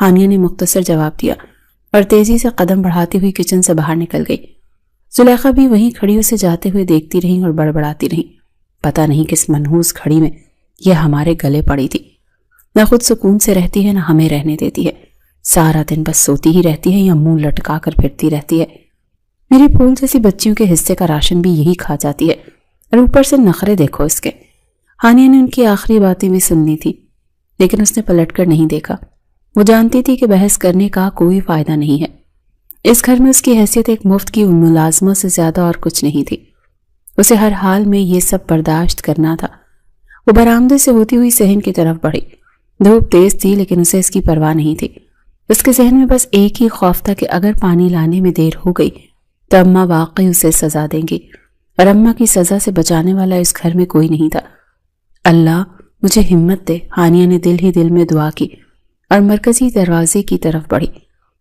ہانیہ نے مختصر جواب دیا اور تیزی سے قدم بڑھاتی ہوئی کچن سے باہر نکل گئی۔ زلیخا بھی وہیں کھڑی اسے جاتے ہوئے دیکھتی رہی اور بڑبڑاتی رہی، پتہ نہیں کس منحوس گھڑی میں یہ ہمارے گلے پڑی تھی، نہ خود سکون سے رہتی ہے نہ ہمیں رہنے دیتی ہے، سارا دن بس سوتی ہی رہتی ہے یا منہ لٹکا کر پھرتی رہتی ہے۔ میری پھول جیسی بچیوں کے حصے کا راشن بھی یہی کھا جاتی ہے، اور اوپر سے نخرے دیکھو اس کے۔ ہانیہ نے ان کی آخری باتیں بھی سننی تھی، لیکن اس نے پلٹ کر نہیں دیکھا۔ وہ جانتی تھی کہ بحث کرنے کا کوئی فائدہ نہیں ہے۔ اس گھر میں اس کی حیثیت ایک مفت کی ملازمہ سے زیادہ اور کچھ نہیں تھی۔ اسے ہر حال میں یہ سب برداشت کرنا تھا۔ وہ برآمدے سے ہوتی ہوئی صحن کی طرف بڑھی۔ دھوپ تیز تھی لیکن اسے اس کی پرواہ نہیں تھی۔ اس کے ذہن میں بس ایک ہی خوف تھا کہ اگر پانی لانے میں دیر ہو گئی تو اماں واقعی اسے سزا دیں گی، اور اماں کی سزا سے بچانے والا اس گھر میں کوئی نہیں تھا۔ اللہ مجھے ہمت دے، ہانیہ نے دل ہی دل میں دعا کی اور مرکزی دروازے کی طرف بڑھی۔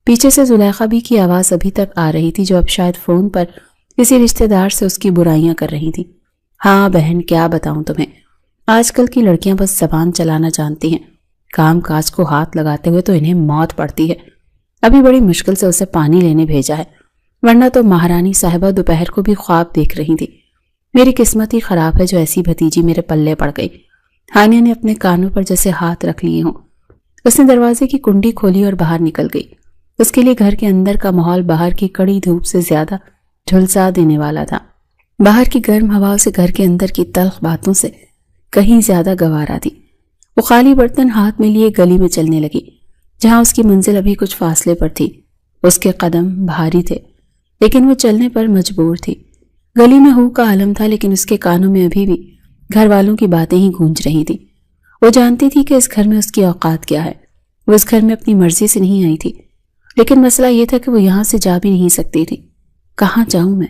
پیچھے سے زلیخا بھی کی آواز ابھی تک آ رہی تھی، جو اب شاید فون پر کسی رشتہ دار سے اس کی برائیاں کر رہی تھی۔ ہاں بہن، کیا بتاؤں تمہیں، آج کل کی لڑکیاں بس زبان چلانا جانتی ہیں، کام کاج کو ہاتھ لگاتے ہوئے تو انہیں موت پڑتی ہے۔ ابھی بڑی مشکل سے اسے پانی لینے بھیجا ہے، ورنہ تو مہارانی صاحبہ دوپہر کو بھی خواب دیکھ رہی تھی۔ میری قسمت ہی خراب ہے جو ایسی بھتیجی میرے پلے پڑ گئی۔ ہانیہ نے اپنے کانوں پر جیسے ہاتھ رکھ لیے ہوں۔ اس نے دروازے کی کنڈی کھولی اور باہر نکل گئی۔ اس کے لیے گھر کے اندر کا ماحول باہر کی کڑی دھوپ سے زیادہ جھلسا دینے والا تھا۔ باہر کی گرم ہواؤں سے گھر کے اندر کی تلخ باتوں سے کہیں زیادہ گوارا تھی۔ وہ خالی برتن ہاتھ میں لیے گلی میں چلنے لگی، جہاں اس کی منزل ابھی کچھ فاصلے پر تھی۔ اس کے قدم بھاری تھے، لیکن وہ چلنے پر مجبور تھی۔ گلی میں ہو کا عالم تھا، لیکن اس کے کانوں میں ابھی بھی گھر والوں کی باتیں ہی گونج رہی تھی۔ وہ جانتی تھی کہ اس گھر میں اس کی اوقات کیا ہے۔ وہ اس گھر میں اپنی مرضی سے نہیں آئی تھی، لیکن مسئلہ یہ تھا کہ وہ یہاں سے جا بھی نہیں سکتی تھی۔ کہاں جاؤں میں؟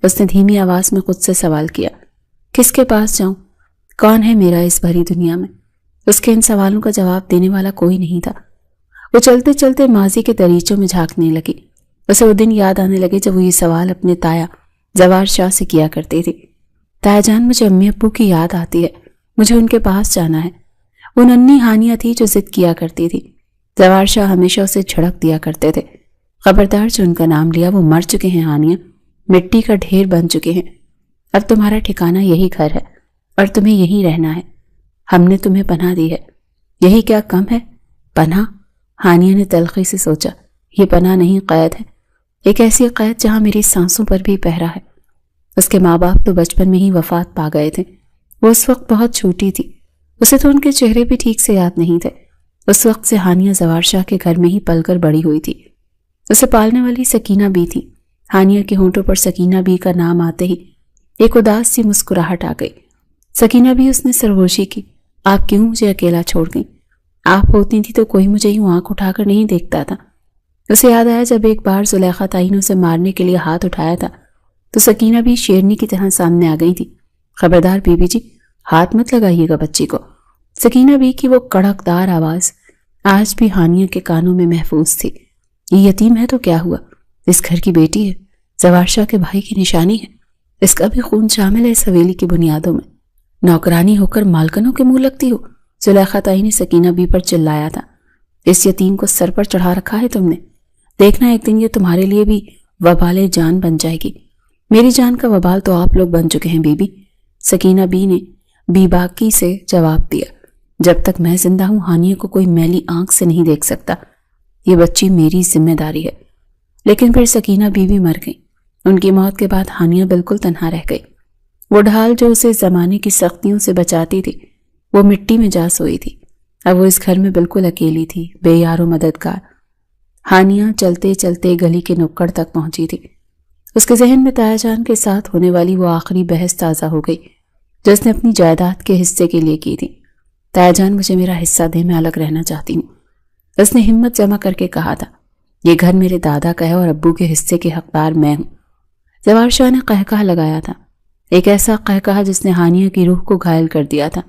اس نے دھیمی آواز میں خود سے سوال کیا۔ کس کے پاس جاؤں؟ کون ہے میرا اس بھری دنیا میں؟ اس کے ان سوالوں کا جواب دینے والا کوئی نہیں تھا۔ وہ چلتے چلتے ماضی کے دریچوں میں جھانکنے لگی۔ اسے وہ دن یاد آنے لگے جب وہ یہ سوال اپنے تایا زوار شاہ سے کیا کرتی تھی۔ تایا جان، مجھے امی ابو کی یاد آتی ہے، مجھے ان کے پاس جانا ہے۔ وہ ننھی ہانیہ تھی جو ضد کیا کرتی تھی۔ زوار شاہ ہمیشہ اسے جھڑک دیا کرتے تھے، خبردار جو ان کا نام لیا وہ مر چکے ہیں ہانیہ، مٹی کا ڈھیر بن چکے ہیں۔ اب تمہارا ٹھکانہ یہی گھر ہے اور تمہیں یہی رہنا ہے۔ ہم نے تمہیں پناہ دی ہے، یہی کیا کم ہے؟ پناہ؟ ہانیہ نے تلخی سے سوچا، یہ پناہ نہیں، قید ہے، ایک ایسی قید جہاں میری سانسوں پر بھی پہرا ہے۔ اس کے ماں باپ تو بچپن میں ہی وفات پا گئے تھے۔ وہ اس وقت بہت چھوٹی تھی، اسے تو ان کے چہرے بھی ٹھیک سے یاد نہیں تھے۔ اس وقت سے ہانیہ زوار شاہ کے گھر میں ہی پل کر بڑی ہوئی تھی۔ اسے پالنے والی سکینہ بی تھی۔ ہانیہ کے ہونٹوں پر سکینہ بی کا نام آتے ہی ایک اداس سی مسکراہٹ آ گئی۔ سکینہ بی، اس نے سرگوشی کی، آپ کیوں مجھے اکیلا چھوڑ گئیں؟ آپ ہوتی تھی تو کوئی مجھے یوں آنکھ اٹھا کر نہیں دیکھتا تھا۔ اسے یاد آیا جب ایک بار زلیخا تائی نے اسے مارنے کے لیے ہاتھ اٹھایا تھا تو سکینہ بھی شیرنی کی طرح سامنے آ گئی تھی۔ خبردار بی بی جی، ہاتھ مت لگائیے گا بچی کو۔ سکینہ بی کی وہ کڑکدار آواز آج بھی ہانیہ کے کانوں میں محفوظ تھی۔ یہ یتیم ہے تو کیا ہوا، اس گھر کی بیٹی ہے، زوار شاہ کے بھائی کی نشانی ہے، اس کا بھی خون شامل ہے اس حویلی کی بنیادوں میں۔ نوکرانی ہو کر مالکنوں کے منہ لگتی ہو، زلیخا تائی نے سکینہ بی پر چلایا تھا۔ اس یتیم کو سر پر چڑھا رکھا ہے تم نے، دیکھنا ایک دن یہ تمہارے لیے بھی وبال جان بن جائے گی۔ میری جان کا وبال تو آپ لوگ بن چکے ہیں بی بی، سکینہ بی نے بی باکی سے جواب دیا۔ جب تک میں زندہ ہوں ہانیہ کو کوئی میلی آنکھ سے نہیں دیکھ سکتا، یہ بچی میری ذمہ داری ہے۔ لیکن پھر سکینہ بی بھی مر گئی۔ ان کی موت کے بعد ہانیہ بالکل تنہا رہ گئی۔ وہ ڈھال جو اسے زمانے کی سختیوں سے بچاتی تھی وہ مٹی میں جا سوئی تھی۔ اب وہ اس گھر میں بالکل اکیلی تھی، بے یار و مددگار۔ ہانیہ چلتے چلتے گلی کے نکڑ تک پہنچی تھی۔ اس کے ذہن میں تایا جان کے ساتھ ہونے والی وہ آخری بحث تازہ ہو گئی جو اس نے اپنی جائیداد کے حصے کے لیے کی تھی۔ تایا جان، مجھے میرا حصہ دے، میں الگ رہنا چاہتی ہوں۔ اس نے ہمت جمع کر کے کہا تھا، یہ گھر میرے دادا کا ہے اور ابو کے حصے کے حقدار میں ہوں۔ زوار شاہ نے قہقہہ لگایا تھا، ایک ایسا قہقہہ جس نے ہانیہ کی روح کو گھائل کر دیا تھا۔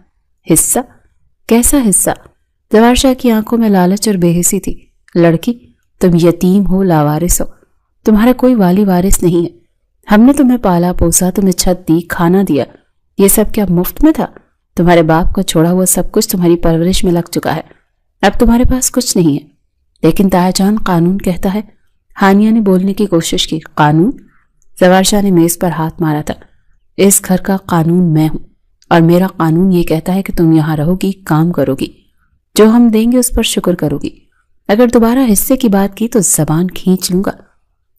حصہ؟ کیسا حصہ؟ زوار شاہ کی آنکھوں میں لالچ اور بے حسی تھی۔ لڑکی، تم یتیم ہو، لاوارث ہو، تمہارا کوئی والی وارث نہیں ہے۔ ہم نے تمہیں پالا پوسا، تمہیں چھت دی، کھانا دیا، یہ سب کیا مفت میں تھا؟ تمہارے باپ کا چھوڑا ہوا سب کچھ تمہاری پرورش میں لگ چکا ہے، اب تمہارے پاس کچھ نہیں ہے۔ لیکن تایا جان قانون کہتا ہے۔ ہانیہ نے بولنے کی کوشش کی۔ قانون؟ زوار شاہ نے میز پر ہاتھ مارا تھا۔ اس گھر کا قانون میں ہوں، اور میرا قانون یہ کہتا ہے کہ تم یہاں رہو گی، کام کرو گی، جو ہم دیں گے اس پر شکر کرو گی۔ اگر دوبارہ حصے کی بات کی تو زبان کھینچ لوں گا۔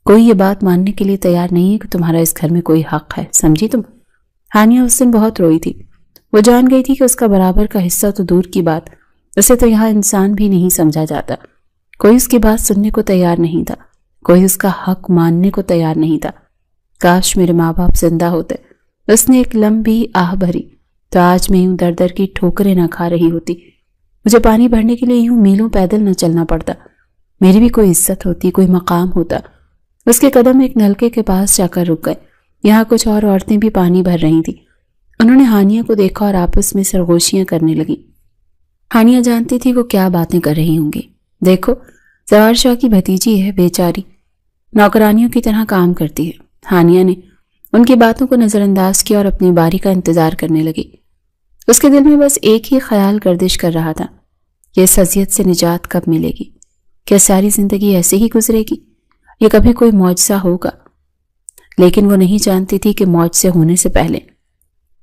کوئی یہ بات ماننے کے لیے تیار نہیں ہے کہ تمہارا اس گھر میں کوئی حق ہے، سمجھی تم؟ ہانیہ اس دن بہت روئی تھی۔ وہ جان گئی تھی کہ اس کا برابر کا حصہ تو دور کی بات، اسے تو یہاں انسان بھی نہیں سمجھا جاتا۔ کوئی اس کی بات سننے کو تیار نہیں تھا، کوئی اس کا حق ماننے کو تیار نہیں تھا۔ کاش میرے ماں باپ زندہ ہوتے۔ اس نے ایک لمبی آہ بھری تو آج میں یوں در در کی ٹھوکریں نہ کھا رہی ہوتی، مجھے پانی بھرنے کے لیے یوں میلوں پیدل نہ چلنا پڑتا، میری بھی کوئی عزت ہوتی، کوئی مقام ہوتا۔ اس کے قدم ایک نلکے کے پاس جا کر رک گئے۔ یہاں کچھ اور عورتیں بھی پانی بھر رہی تھیں۔ انہوں نے ہانیہ کو دیکھا اور آپس میں سرگوشیاں کرنے لگیں۔ ہانیہ جانتی تھی وہ کیا باتیں کر رہی ہوں گی۔ دیکھو، زوار شاہ کی بھتیجی ہے، بیچاری نوکرانیوں کی طرح کام کرتی ہے۔ ہانیہ نے ان کی باتوں کو نظر انداز کیا اور اپنی باری کا انتظار کرنے لگی۔ اس کے دل میں بس ایک ہی خیال گردش کر رہا تھا کہ اس اذیت سے نجات کب ملے گی؟ کیا ساری زندگی ایسے ہی گزرے گی یا کبھی کوئی معجزہ ہوگا؟ لیکن وہ نہیں جانتی تھی کہ معجزے ہونے سے پہلے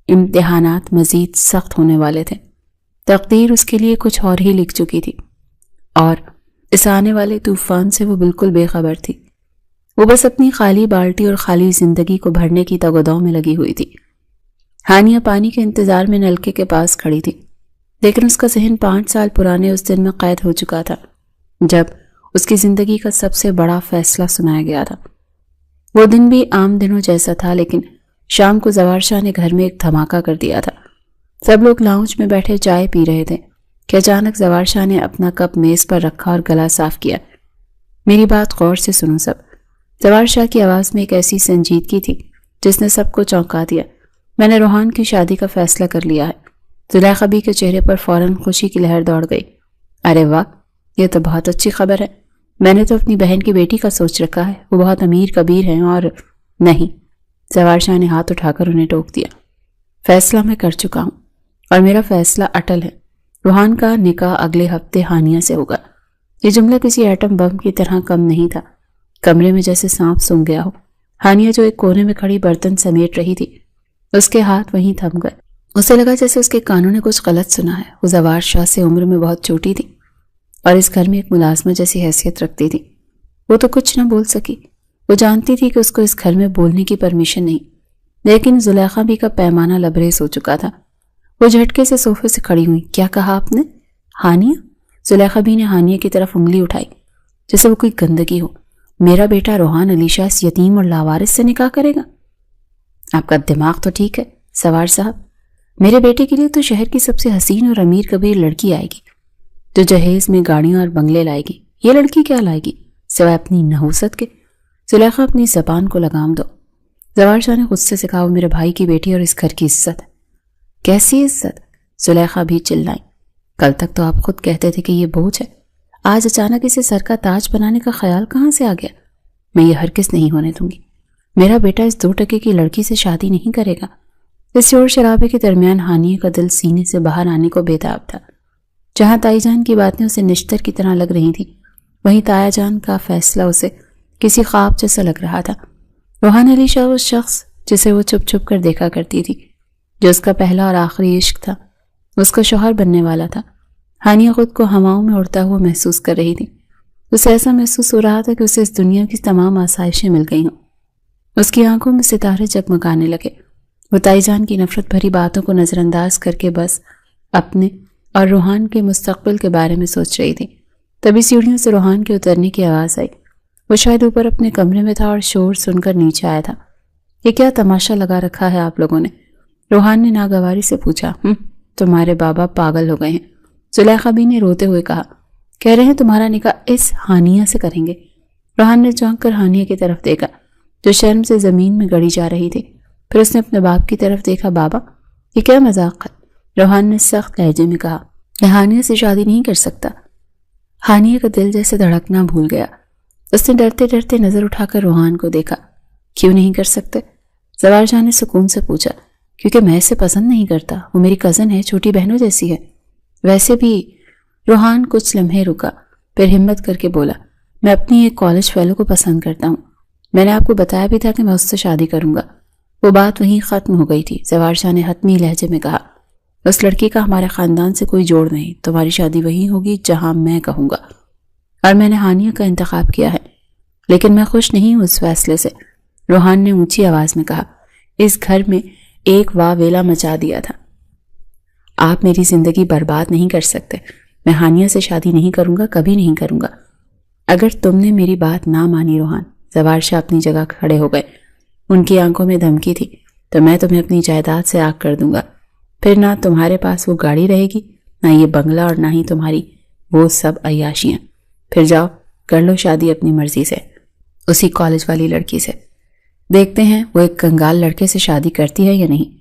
امتحانات مزید سخت ہونے والے تھے۔ تقدیر اس کے لیے کچھ اور ہی لکھ چکی تھی، اور اس آنے والے طوفان سے وہ بالکل بے خبر تھی۔ وہ بس اپنی خالی بالٹی اور خالی زندگی کو بھرنے کی تگودو میں لگی ہوئی تھی۔ ہانیہ پانی کے انتظار میں نلکے کے پاس کھڑی تھی، لیکن اس کا ذہن 5 سال پرانے اس دن میں قید ہو چکا تھا جب اس کی زندگی کا سب سے بڑا فیصلہ سنایا گیا تھا۔ وہ دن بھی عام دنوں جیسا تھا، لیکن شام کو زوار شاہ نے گھر میں ایک دھماکہ کر دیا تھا۔ سب لوگ لاؤنج میں بیٹھے چائے پی رہے تھے کہ اچانک زوار شاہ نے اپنا کپ میز پر رکھا اور گلا صاف کیا۔ میری بات غور سے سنو سب۔ زوار شاہ کی آواز میں ایک ایسی سنجیدگی تھی جس نے سب کو چونکا دیا۔ میں نے روحان کی شادی کا فیصلہ کر لیا ہے۔ زلیخا بی کے چہرے پر فوراً خوشی کی لہر دوڑ گئی۔ ارے واہ، یہ تو بہت اچھی خبر ہے۔ میں نے تو اپنی بہن کی بیٹی کا سوچ رکھا ہے، وہ بہت امیر کبیر ہیں اور… نہیں، زوار شاہ نے ہاتھ اٹھا کر انہیں ٹوک دیا۔ فیصلہ میں کر چکا ہوں اور میرا فیصلہ اٹل ہے۔ روحان کا نکاح اگلے ہفتے ہانیہ سے ہوگا۔ یہ جملہ کسی ایٹم بم کی طرح کم نہیں تھا، کمرے میں جیسے سانپ سونگ گیا ہو۔ ہانیہ جو ایک کونے میں کھڑی برتن سمیٹ رہی تھی، اس کے ہاتھ وہیں تھم گئے۔ اسے لگا جیسے اس کے کانوں نے کچھ غلط سنا ہے۔ وہ زوار شاہ سے عمر میں بہت چھوٹی تھی اور اس گھر میں ایک ملازمہ جیسی حیثیت رکھتی تھی۔ وہ تو کچھ نہ بول سکی۔ وہ جانتی تھی کہ اس کو اس گھر میں بولنے کی پرمیشن نہیں، لیکن زلیخا بھی کا پیمانہ لبریز ہو چکا تھا۔ وہ جھٹکے سے صوفے سے کھڑی ہوئی۔ کیا کہا آپ نے؟ ہانیہ؟ زلیخا بھی نے ہانیہ کی طرف انگلی اٹھائی جیسے وہ کوئی گندگی ہو۔ میرا بیٹا روحان علی شاہ اس یتیم اور لاوارث سے نکاح کرے گا؟ آپ کا دماغ تو ٹھیک ہے سوار صاحب۔ میرے بیٹے کے لیے تو شہر کی سب سے حسین اور امیر کبیر لڑکی آئے گی جو جہیز میں گاڑیاں اور بنگلے لائے گی۔ یہ لڑکی کیا لائے گی سوائے اپنی نحوست کے؟ زلیخا اپنی زبان کو لگام دو۔ زوار شاہ نے غصے سے کہا، وہ میرے بھائی کی بیٹی اور اس گھر کی عزت ہے۔ کیسی عزت؟ زلیخا بھی چلائیں۔ کل تک تو آپ خود کہتے تھے کہ یہ بوجھ ہے، آج اچانک اسے سر کا تاج بنانے کا خیال کہاں سے آ گیا؟ میں یہ ہرگز نہیں ہونے دوں گی۔ میرا بیٹا اس 2 ٹکے کی لڑکی سے شادی نہیں کرے گا۔ اس شور شرابے کے درمیان ہانیہ کا دل سینے سے باہر آنے کو بےتاب تھا۔ جہاں تائی جان کی باتیں اسے نشتر کی طرح لگ رہی تھیں، وہیں تایا جان کا فیصلہ اسے کسی خواب جیسا لگ رہا تھا۔ روحان علی شاہ اس شخص جسے وہ چھپ چھپ کر دیکھا کرتی تھی، جو اس کا پہلا اور آخری عشق تھا، اس کا شوہر بننے والا تھا۔ ہانیہ خود کو ہواؤں میں اڑتا ہوا محسوس کر رہی تھی۔ اسے ایسا محسوس ہو رہا تھا کہ اسے اس دنیا کی تمام آسائشیں مل گئی ہوں۔ اس کی آنکھوں میں ستارے جگمگانے لگے۔ وہ تائی جان کی نفرت بھری باتوں کو نظر انداز کر کے بس اپنے اور روحان کے مستقبل کے بارے میں سوچ رہی تھی۔ تبھی سیڑھیوں سے روحان کے اترنے کی آواز آئی۔ وہ شاید اوپر اپنے کمرے میں تھا اور شور سن کر نیچے آیا تھا۔ یہ کیا تماشا لگا رکھا ہے آپ لوگوں نے؟ روحان نے ناگواری سے پوچھا۔ تمہارے بابا پاگل ہو گئے ہیں، زلیخا بی نے روتے ہوئے کہا۔ کہہ رہے ہیں تمہارا نکاح اس ہانیہ سے کریں گے؟ روحان نے چونک کر ہانیہ کی طرف دیکھا جو شرم سے زمین میں گڑی جا رہی تھی۔ پھر اس نے اپنے باپ کی طرف دیکھا۔ بابا، یہ کیا مذاق ہے؟ روحان نے سخت لہجے میں کہا، میں ہانیہ سے شادی نہیں کر سکتا۔ ہانیہ کا دل جیسے دھڑکنا بھول گیا۔ اس نے ڈرتے ڈرتے نظر اٹھا کر روحان کو دیکھا۔ کیوں نہیں کر سکتے؟ زوار شاہ نے سکون سے پوچھا۔ کیونکہ میں اسے پسند نہیں کرتا، وہ میری کزن ہے، چھوٹی بہنوں جیسی ہے۔ ویسے بھی… روحان کچھ لمحے رکا، پھر ہمت کر کے بولا، میں اپنی ایک کالج فیلو کو پسند کرتا ہوں، میں نے آپ کو بتایا بھی تھا کہ میں اس سے شادی کروں گا۔ وہ بات وہیں ختم ہو گئی تھی۔ زوار شاہ نے حتمی لہجے میں کہا، اس لڑکی کا ہمارے خاندان سے کوئی جوڑ نہیں، تمہاری شادی وہیں ہوگی جہاں میں کہوں گا، اور میں نے ہانیہ کا انتخاب کیا ہے، لیکن میں خوش نہیں ہوں اس فیصلے سے۔ روحان نے اونچی آواز میں کہا، اس گھر میں ایک واویلا مچا دیا تھا۔ آپ میری زندگی برباد نہیں کر سکتے، میں ہانیہ سے شادی نہیں کروں گا، کبھی نہیں کروں گا۔ اگر تم نے میری بات نہ مانی روحان، زوار شاہ اپنی جگہ کھڑے ہو گئے، ان کی آنکھوں میں دھمکی تھی، تو میں تمہیں اپنی جائیداد سے آگ کر دوں گا، پھر نہ تمہارے پاس وہ گاڑی رہے گی، نہ یہ بنگلہ، اور نہ ہی تمہاری وہ سب عیاشیاں۔ پھر جاؤ کر لو شادی اپنی مرضی سے، اسی کالج والی لڑکی سے، دیکھتے ہیں وہ ایک کنگال لڑکے سے شادی کرتی ہے یا نہیں۔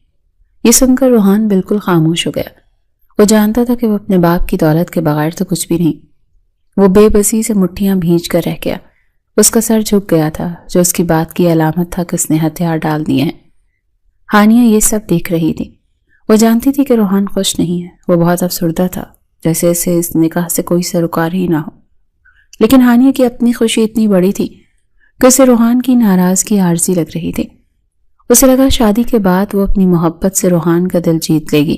یہ سن کر روحان بالکل خاموش ہو گیا۔ وہ جانتا تھا کہ وہ اپنے باپ کی دولت کے بغیر تو کچھ بھی نہیں۔ وہ بے بسی سے مٹھیاں بھینچ کر رہ گیا۔ اس کا سر جھک گیا تھا، جو اس کی بات کی علامت تھا کہ اس نے ہتھیار ڈال دیے ہیں۔ ہانیہ یہ سب دیکھ رہی تھی۔ وہ جانتی تھی کہ روحان خوش نہیں ہے، وہ بہت افسردہ تھا، جیسے اسے اس نکاح سے کوئی سروکار ہی نہ ہو۔ لیکن ہانیہ کی اپنی خوشی اتنی بڑی تھی کہ اسے روحان کی ناراضگی عارضی لگ رہی تھی۔ اسے لگا شادی کے بعد وہ اپنی محبت سے روحان کا دل جیت لے گی۔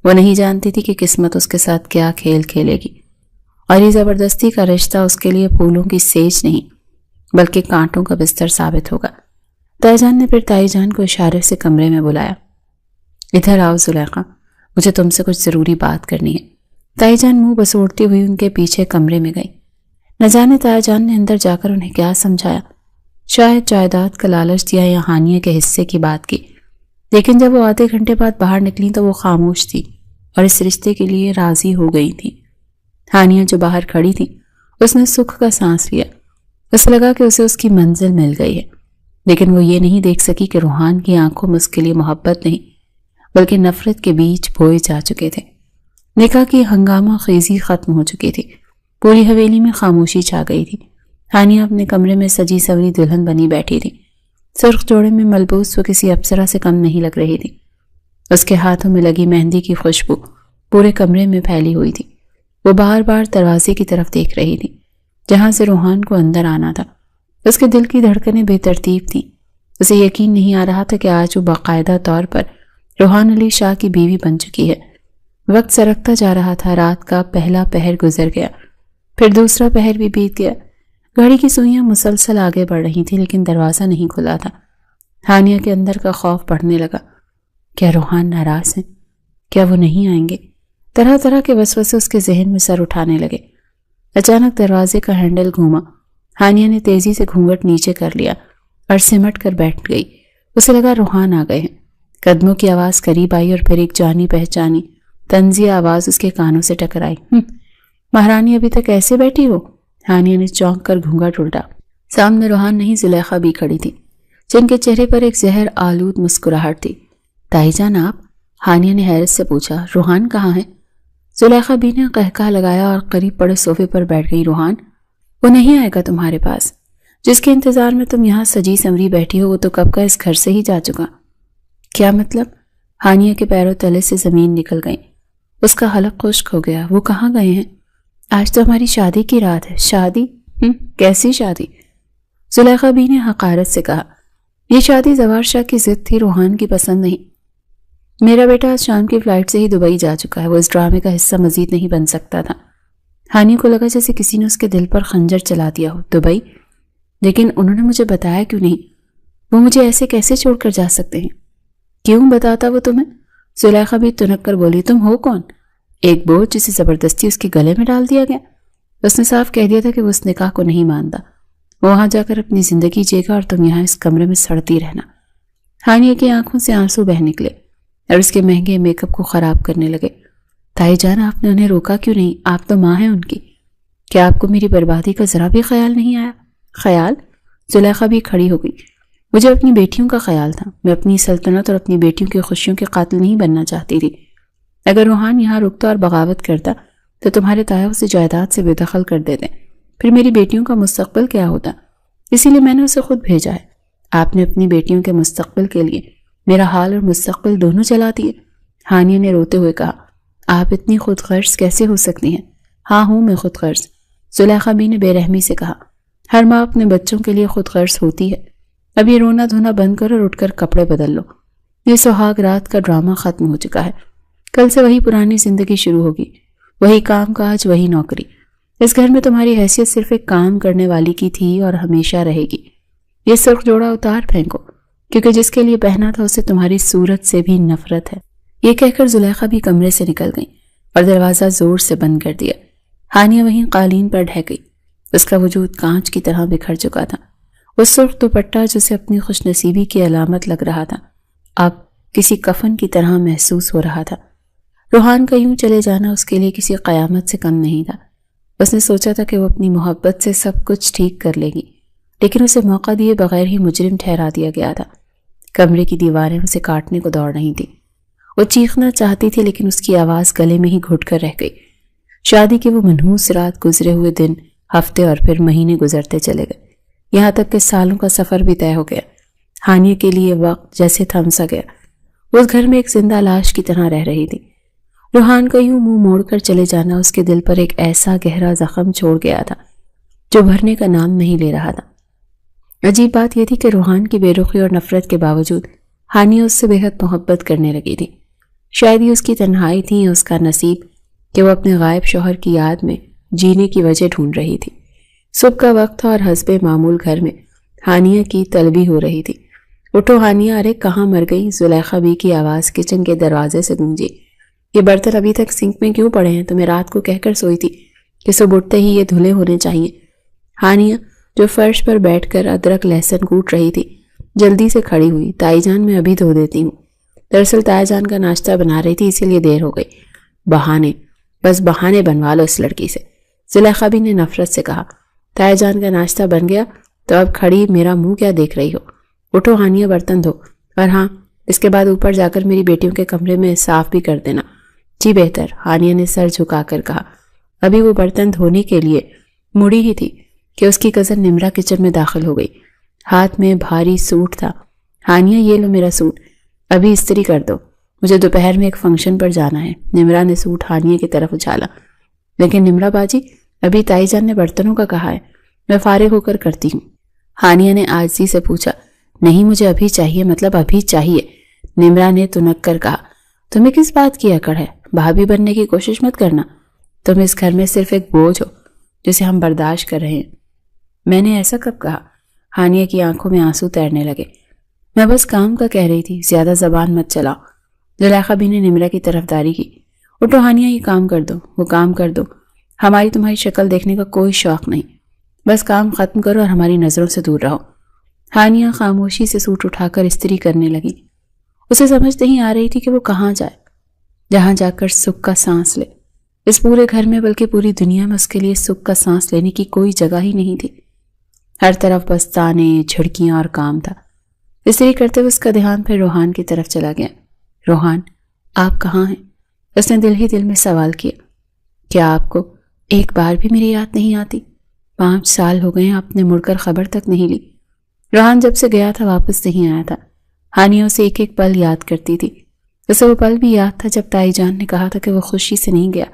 وہ نہیں جانتی تھی کہ قسمت اس کے ساتھ کیا کھیل کھیلے گی، اور یہ زبردستی کا رشتہ اس کے لیے پھولوں کی سیج نہیں بلکہ کانٹوں کا بستر ثابت ہوگا۔ تائی جان نے پھر تائی جان کو اشارے سے کمرے میں بلایا۔ ادھر آؤ زلیخا، مجھے تم سے کچھ ضروری بات کرنی ہے۔ تائی جان منہ بسوڑتی ہوئی ان کے پیچھے کمرے میں گئی۔ نہ جانے تائی جان نے اندر جا کر انہیں کیا سمجھایا، شاید جائیداد کا لالچ دیا یا ہانیہ کے حصے کی بات کی، لیکن جب وہ آدھے گھنٹے بعد باہر نکلی تو وہ خاموش تھی اور اس رشتے کے لیے راضی ہو گئی تھی۔ ہانیہ جو باہر کھڑی تھی، اس نے سکھ کا سانس لیا۔ اسے لگا کہ اسے اس کی منزل مل گئی ہے، لیکن وہ یہ نہیں دیکھ سکی کہ روحان کی آنکھوں میں اس کے لیے محبت نہیں بلکہ نفرت کے بیج بوئے جا چکے تھے۔ نکاح کی ہنگامہ خیزی ختم ہو چکی تھی۔ پوری حویلی میں خاموشی چھا گئی تھی۔ ہانیہ اپنے کمرے میں سجی سوری دلہن بنی بیٹھی تھی۔ سرخ جوڑے میں ملبوس وہ کسی اپسرا سے کم نہیں لگ رہی تھی۔ اس کے ہاتھوں میں لگی مہندی کی خوشبو پورے کمرے میں پھیلی ہوئی تھی۔ وہ بار بار دروازے کی طرف دیکھ رہی تھی جہاں سے روحان کو اندر آنا تھا۔ اس کے دل کی دھڑکنیں بے ترتیب تھیں۔ اسے یقین نہیں آ رہا تھا کہ آج وہ باقاعدہ طور پر روحان علی شاہ کی بیوی بن چکی ہے۔ وقت سرکتا جا رہا تھا۔ رات کا پہلا پہر گزر گیا، پھر دوسرا پہر بھی بیت گیا۔ گھڑی کی سوئیاں مسلسل آگے بڑھ رہی تھیں، لیکن دروازہ نہیں کھلا تھا۔ ہانیہ کے اندر کا خوف بڑھنے لگا۔ کیا روحان ناراض ہیں؟ کیا وہ نہیں آئیں گے؟ طرح طرح کے وسوسے اس کے ذہن میں سر اٹھانے لگے۔ اچانک دروازے کا ہینڈل گھوما۔ ہانیہ نے تیزی سے گھونگھٹ نیچے کر لیا اور سمٹ کر بیٹھ گئی۔ اسے لگا روحان آ گئے ہیں۔ قدموں کی آواز قریب آئی اور پھر ایک جانی پہچانی طنزیہ آواز اس کے کانوں سے ٹکرائی۔ مہارانی ابھی تک ایسے بیٹھی ہو؟ ہانیہ نے چونک کر گھونگھٹ الٹا۔ سامنے روحان نہیں زلیخا بھی کھڑی تھی، جن کے چہرے پر ایک زہر آلود مسکراہٹ تھی۔ تائی جان آپ؟ ہانیہ نے حیرت سے پوچھا۔ روحان کہاں ہے؟ زلیخا بھی نے قہقہ لگایا اور قریب پڑے صوفے پر بیٹھ گئی۔ روحان وہ نہیں آئے گا تمہارے پاس، جس کے انتظار میں تم یہاں سجی سمری بیٹھی ہو وہ تو کب کا اس گھر سے ہی جا چکا۔ کیا مطلب؟ ہانیہ کے پیروں تلے سے زمین نکل گئی۔ اس کا حلق خشک ہو گیا۔ وہ کہاں گئے ہیں؟ آج تو ہماری شادی کی رات ہے۔ شادی؟ کیسی شادی؟ زلیخا بھی نے حقارت سے کہا۔ یہ شادی زوار شاہ کی ضد تھی، روحان کی پسند نہیں۔ میرا بیٹا آج شام کی فلائٹ سے ہی دبئی جا چکا ہے، وہ اس ڈرامے کا حصہ مزید نہیں بن سکتا تھا۔ ہانیہ کو لگا جیسے کسی نے اس کے دل پر خنجر چلا دیا ہو۔ دبئی؟ لیکن انہوں نے مجھے بتایا کیوں نہیں؟ وہ مجھے ایسے کیسے چھوڑ کر جا سکتے ہیں؟ کیوں بتاتا وہ تمہیں؟ زلیخا بھی تنک کر بولی۔ تم ہو کون؟ ایک بوجھ جسے زبردستی اس کے گلے میں ڈال دیا گیا۔ اس نے صاف کہہ دیا تھا کہ وہ اس نکاح کو نہیں مانتا، وہ وہاں جا کر اپنی زندگی جیے گا اور تم یہاں اس کمرے میں سڑتی رہنا۔ ہانیہ کی آنکھوں سے آنسو بہہ نکلے اور اس کے مہنگے میک اپ کو خراب کرنے لگے۔ تائی جان آپ نے انہیں روکا کیوں نہیں؟ آپ تو ماں ہیں ان کی۔ کیا آپ کو میری بربادی کا ذرا بھی خیال نہیں آیا؟ خیال؟ زلیخا بھی کھڑی ہو گئی۔ مجھے اپنی بیٹیوں کا خیال تھا۔ میں اپنی سلطنت اور اپنی بیٹیوں کی خوشیوں کے قاتل نہیں بننا چاہتی تھی۔ اگر روحان یہاں رکتا اور بغاوت کرتا تو تمہارے تائوں سے جائیداد سے بے دخل کر دیتے، پھر میری بیٹیوں کا مستقبل کیا ہوتا؟ اسی لیے میں نے اسے خود بھیجا ہے۔ آپ نے اپنی بیٹیوں کے مستقبل کے لیے میرا حال اور مستقبل دونوں جلا دیے۔ ہانیہ نے روتے ہوئے کہا۔ آپ اتنی خود غرض کیسے ہو سکتی ہیں؟ ہاں ہوں میں خود غرض۔ زلیخا بی نے بے رحمی سے کہا۔ ہر ماں اپنے بچوں کے لیے خود غرض ہوتی ہے۔ اب یہ رونا دھونا بند کرو اور اٹھ کر کپڑے بدل لو۔ یہ سہاگ رات کا ڈرامہ ختم ہو چکا ہے۔ کل سے وہی پرانی زندگی شروع ہوگی، وہی کام کاج، وہی نوکری۔ اس گھر میں تمہاری حیثیت صرف ایک کام کرنے والی کی تھی اور ہمیشہ رہے گی۔ یہ سرخ جوڑا اتار پھینکو، کیونکہ جس کے لیے پہنا تھا اسے تمہاری صورت سے بھی نفرت ہے۔ یہ کہہ کر زلیخا بھی کمرے سے نکل گئی اور دروازہ زور سے بند کر دیا۔ ہانیہ وہیں قالین پر ڈھہ گئی۔ اس کا وجود کانچ کی طرح بکھر چکا تھا۔ وہ سرخ دوپٹہ جسے اپنی خوش نصیبی کی علامت لگ رہا تھا، اب کسی کفن کی طرح محسوس ہو رہا تھا۔ روحان کا یوں چلے جانا اس کے لیے کسی قیامت سے کم نہیں تھا۔ اس نے سوچا تھا کہ وہ اپنی محبت سے سب کچھ ٹھیک کر لے گی، لیکن اسے موقع دیے بغیر ہی مجرم ٹھہرا دیا گیا تھا۔ کمرے کی دیواریں اسے کاٹنے کو دوڑ رہی تھیں۔ وہ چیخنا چاہتی تھی لیکن اس کی آواز گلے میں ہی گھٹ کر رہ گئی۔ شادی کے وہ منحوس رات، گزرے ہوئے دن، ہفتے اور پھر مہینے گزرتے چلے گئے، یہاں تک کہ سالوں کا سفر بھی طے ہو گیا۔ ہانیہ کے لیے وقت جیسے تھم سا گیا۔ وہ اس گھر میں ایک زندہ لاش کی طرح رہ رہی تھی۔ روحان کا یوں منہ موڑ کر چلے جانا اس کے دل پر ایک ایسا گہرا زخم چھوڑ گیا تھا جو بھرنے کا نام نہیں لے رہا تھا۔ عجیب بات یہ تھی کہ روحان کی بے رخی اور نفرت کے باوجود ہانیہ اس سے بے حد محبت کرنے لگی تھی۔ شاید یہ اس کی تنہائی تھی یا اس کا نصیب کہ وہ اپنے غائب شوہر کی یاد میں جینے کی وجہ ڈھونڈ رہی تھی۔ صبح کا وقت تھا اور حسب معمول گھر میں ہانیہ کی طلبی ہو رہی تھی۔ اٹھو ہانیہ، ارے کہاں مر گئی؟ زلیخا بی کی آواز کچن کے دروازے سے گونجی۔ یہ برتن ابھی تک سنک میں کیوں پڑے ہیں؟ تمہیں رات کو کہہ کر سوئی تھی کہ صبح اٹھتے ہی یہ دھلے ہونے چاہیے۔ ہانیہ جو فرش پر بیٹھ کر ادرک لہسن کوٹ رہی تھی جلدی سے کھڑی ہوئی۔ تائی جان میں ابھی دھو دیتی ہوں۔ دراصل تائی جان کا ناشتہ بنا رہی تھی، اسی لیے دیر ہو گئی۔ بہانے، بس بہانے بنوا لو اس لڑکی سے، زلیخا بی نے نفرت سے کہا۔ تائی جان کا ناشتہ بن گیا تو اب کھڑی میرا منہ کیا دیکھ رہی ہو؟ اٹھو ہانیہ، برتن دھو، اور ہاں اس کے بعد اوپر جا کر میری بیٹیوں کے کمرے میں صاف بھی کر دینا۔ جی بہتر، ہانیہ نے سر جھکا کر کہا۔ ابھی وہ برتن دھونے کے لیے مڑی ہی تھی کہ اس کی کزن نمرا کچن میں داخل ہو گئی۔ ہاتھ میں بھاری سوٹ تھا۔ ہانیہ یہ لو میرا سوٹ، ابھی استری کر دو، مجھے دوپہر میں ایک فنکشن پر جانا ہے۔ نمرا نے سوٹ ہانیہ کی طرف اچھالا۔ لیکن نمرا باجی، ابھی تائی جان نے برتنوں کا کہا ہے، میں فارغ ہو کر کرتی ہوں۔ ہانیہ نے عاجزی سے پوچھا۔ نہیں، مجھے ابھی چاہیے، مطلب ابھی چاہیے، نمرا نے تنک کر کہا۔ تمہیں کس بات کی اکڑ ہے؟ بھابھی بننے کی کوشش مت کرنا۔ تم اس گھر میں صرف ایک بوجھ ہو جسے ہم برداشت کر رہے ہیں۔ میں نے ایسا کب کہا؟ ہانیہ کی آنکھوں میں آنسو تیرنے لگے۔ میں بس کام کا کہہ رہی تھی، زیادہ زبان مت چلاؤ۔ زلیخا بی نے نمرا کی طرفداری کی۔ اٹھو ہانیہ، یہ کام کر دو، وہ کام کر دو، ہماری تمہاری شکل دیکھنے کا کوئی شوق نہیں، بس کام ختم کرو اور ہماری نظروں سے دور رہو۔ ہانیہ خاموشی سے سوٹ اٹھا کر استری کرنے لگی۔ اسے سمجھ نہیں آ رہی تھی کہ وہ کہاں جائے جہاں جا کر سکھ کا سانس لے۔ اس پورے گھر میں بلکہ پوری دنیا میں اس کے لیے سکھ کا سانس لینے کی کوئی جگہ ہی نہیں تھی۔ ہر طرف بس تانے، جھڑکیاں اور کام تھا۔ استری کرتے ہوئے اس کا دھیان پھر روحان کی طرف چلا گیا۔ روحان، آپ کہاں ہیں؟ اس نے دل ہی دل میں سوال کیا۔ کیا آپ کو ایک بار بھی میری یاد نہیں آتی؟ 5 سال ہو گئے ہیں، آپ نے مڑ کر خبر تک نہیں لی۔ روحان جب سے گیا تھا واپس نہیں آیا تھا۔ ہانیہ اسے ایک ایک پل یاد کرتی تھی۔ اسے وہ پل بھی یاد تھا جب تائی جان نے کہا تھا کہ وہ خوشی سے نہیں گیا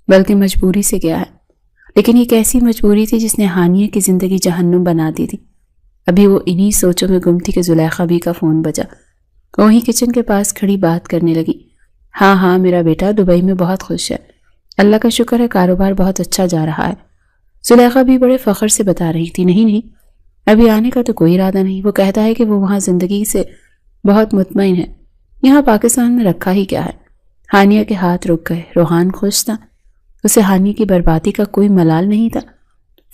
بلکہ مجبوری سے گیا ہے۔ لیکن یہ کیسی مجبوری تھی جس نے ہانیہ کی زندگی جہنم بنا دی تھی؟ ابھی وہ انہی سوچوں میں گم تھی کہ زلیخا بی کا فون بجا۔ وہیں کچن کے پاس کھڑی بات کرنے لگی۔ ہاں، میرا بیٹا دبئی میں بہت خوش ہے، اللہ کا شکر ہے، کاروبار بہت اچھا جا رہا ہے۔ زلیخا بی بڑے فخر سے بتا رہی تھی۔ نہیں، ابھی آنے کا تو کوئی ارادہ نہیں، وہ کہتا ہے کہ وہ وہاں زندگی سے بہت مطمئن ہے، یہاں پاکستان میں رکھا ہی کیا ہے۔ ہانیہ کے ہاتھ رک گئے۔ روحان خوش تھا، اسے ہانیہ کی بربادی کا کوئی ملال نہیں تھا۔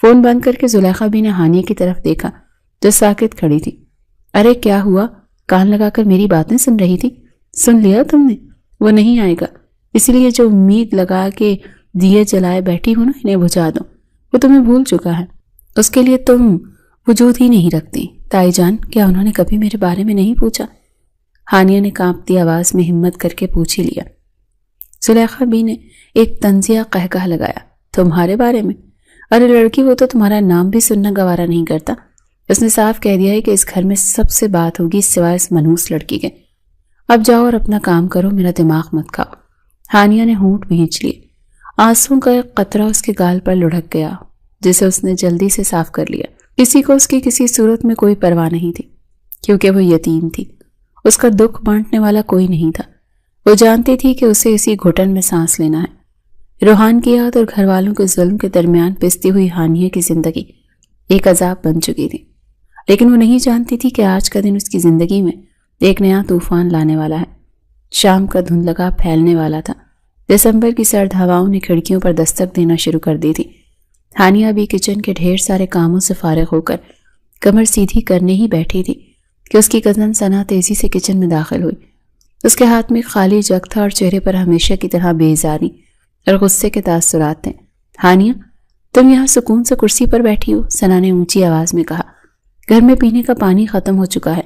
فون بند کر کے زلیخا بی نے ہانیہ کی طرف دیکھا جو ساکت کھڑی تھی۔ ارے کیا ہوا؟ کان لگا کر میری باتیں سن رہی تھی؟ سن لیا تم نے؟ وہ نہیں آئے گا، اسی لیے جو امید لگا کے دیے جلائے بیٹھی ہو نا، انہیں بجھا دو، وہ تمہیں بھول چکا ہے، اس کے لیے تم وجود ہی نہیں رکھتی۔ تائی جان، کیا انہوں نے کبھی میرے بارے میں نہیں پوچھا؟ ہانیہ نے کانپتی آواز میں ہمت کر کے پوچھ ہی لیا۔ زلیخا بی نے ایک طنزیہ قہقہ لگایا۔ تمہارے بارے میں؟ ارے لڑکی، وہ تو تمہارا نام بھی سننا گوارا نہیں کرتا۔ اس نے صاف کہہ دیا ہے کہ اس گھر میں سب سے بات ہوگی سوائے اس منحوس لڑکی کے۔ اب جاؤ اور اپنا کام کرو، میرا دماغ مت کھاؤ۔ ہانیہ نے ہونٹ بھینچ لیے۔ آنسوں کا ایک قطرہ اس کے گال پر لڑھک گیا۔ جسے اس نے جلدی سے صاف کر لیا۔ کسی کو اس کی کسی صورت میں کوئی پرواہ نہیں تھی، کیونکہ وہ یتیم تھی۔ اس کا دکھ بانٹنے والا کوئی نہیں تھا۔ وہ جانتی تھی کہ اسے اسی گھٹن میں سانس لینا ہے۔ روحان کی یاد اور گھر والوں کے ظلم کے درمیان پستی ہوئی ہانیہ کی زندگی ایک عذاب بن چکی تھی، لیکن وہ نہیں جانتی تھی کہ آج کا دن اس کی زندگی میں ایک نیا طوفان لانے والا ہے۔ شام کا دھندلکا پھیلنے والا تھا۔ دسمبر کی سرد ہواؤں نے کھڑکیوں پر دستک دینا شروع کر دی تھی۔ ہانیہ بھی کچن کے ڈھیر سارے کاموں سے فارغ ہو کر کمر سیدھی کرنے ہی بیٹھی تھی کہ اس کی کزن ثنا تیزی سے کچن میں داخل ہوئی۔ اس کے ہاتھ میں خالی جگ تھا اور چہرے پر ہمیشہ کی طرح بیزاری اور غصے کے تاثرات تھے۔ ہانیہ، تم یہاں سکون سے کرسی پر بیٹھی ہو؟ ثنا نے اونچی آواز میں کہا۔ گھر میں پینے کا پانی ختم ہو چکا ہے،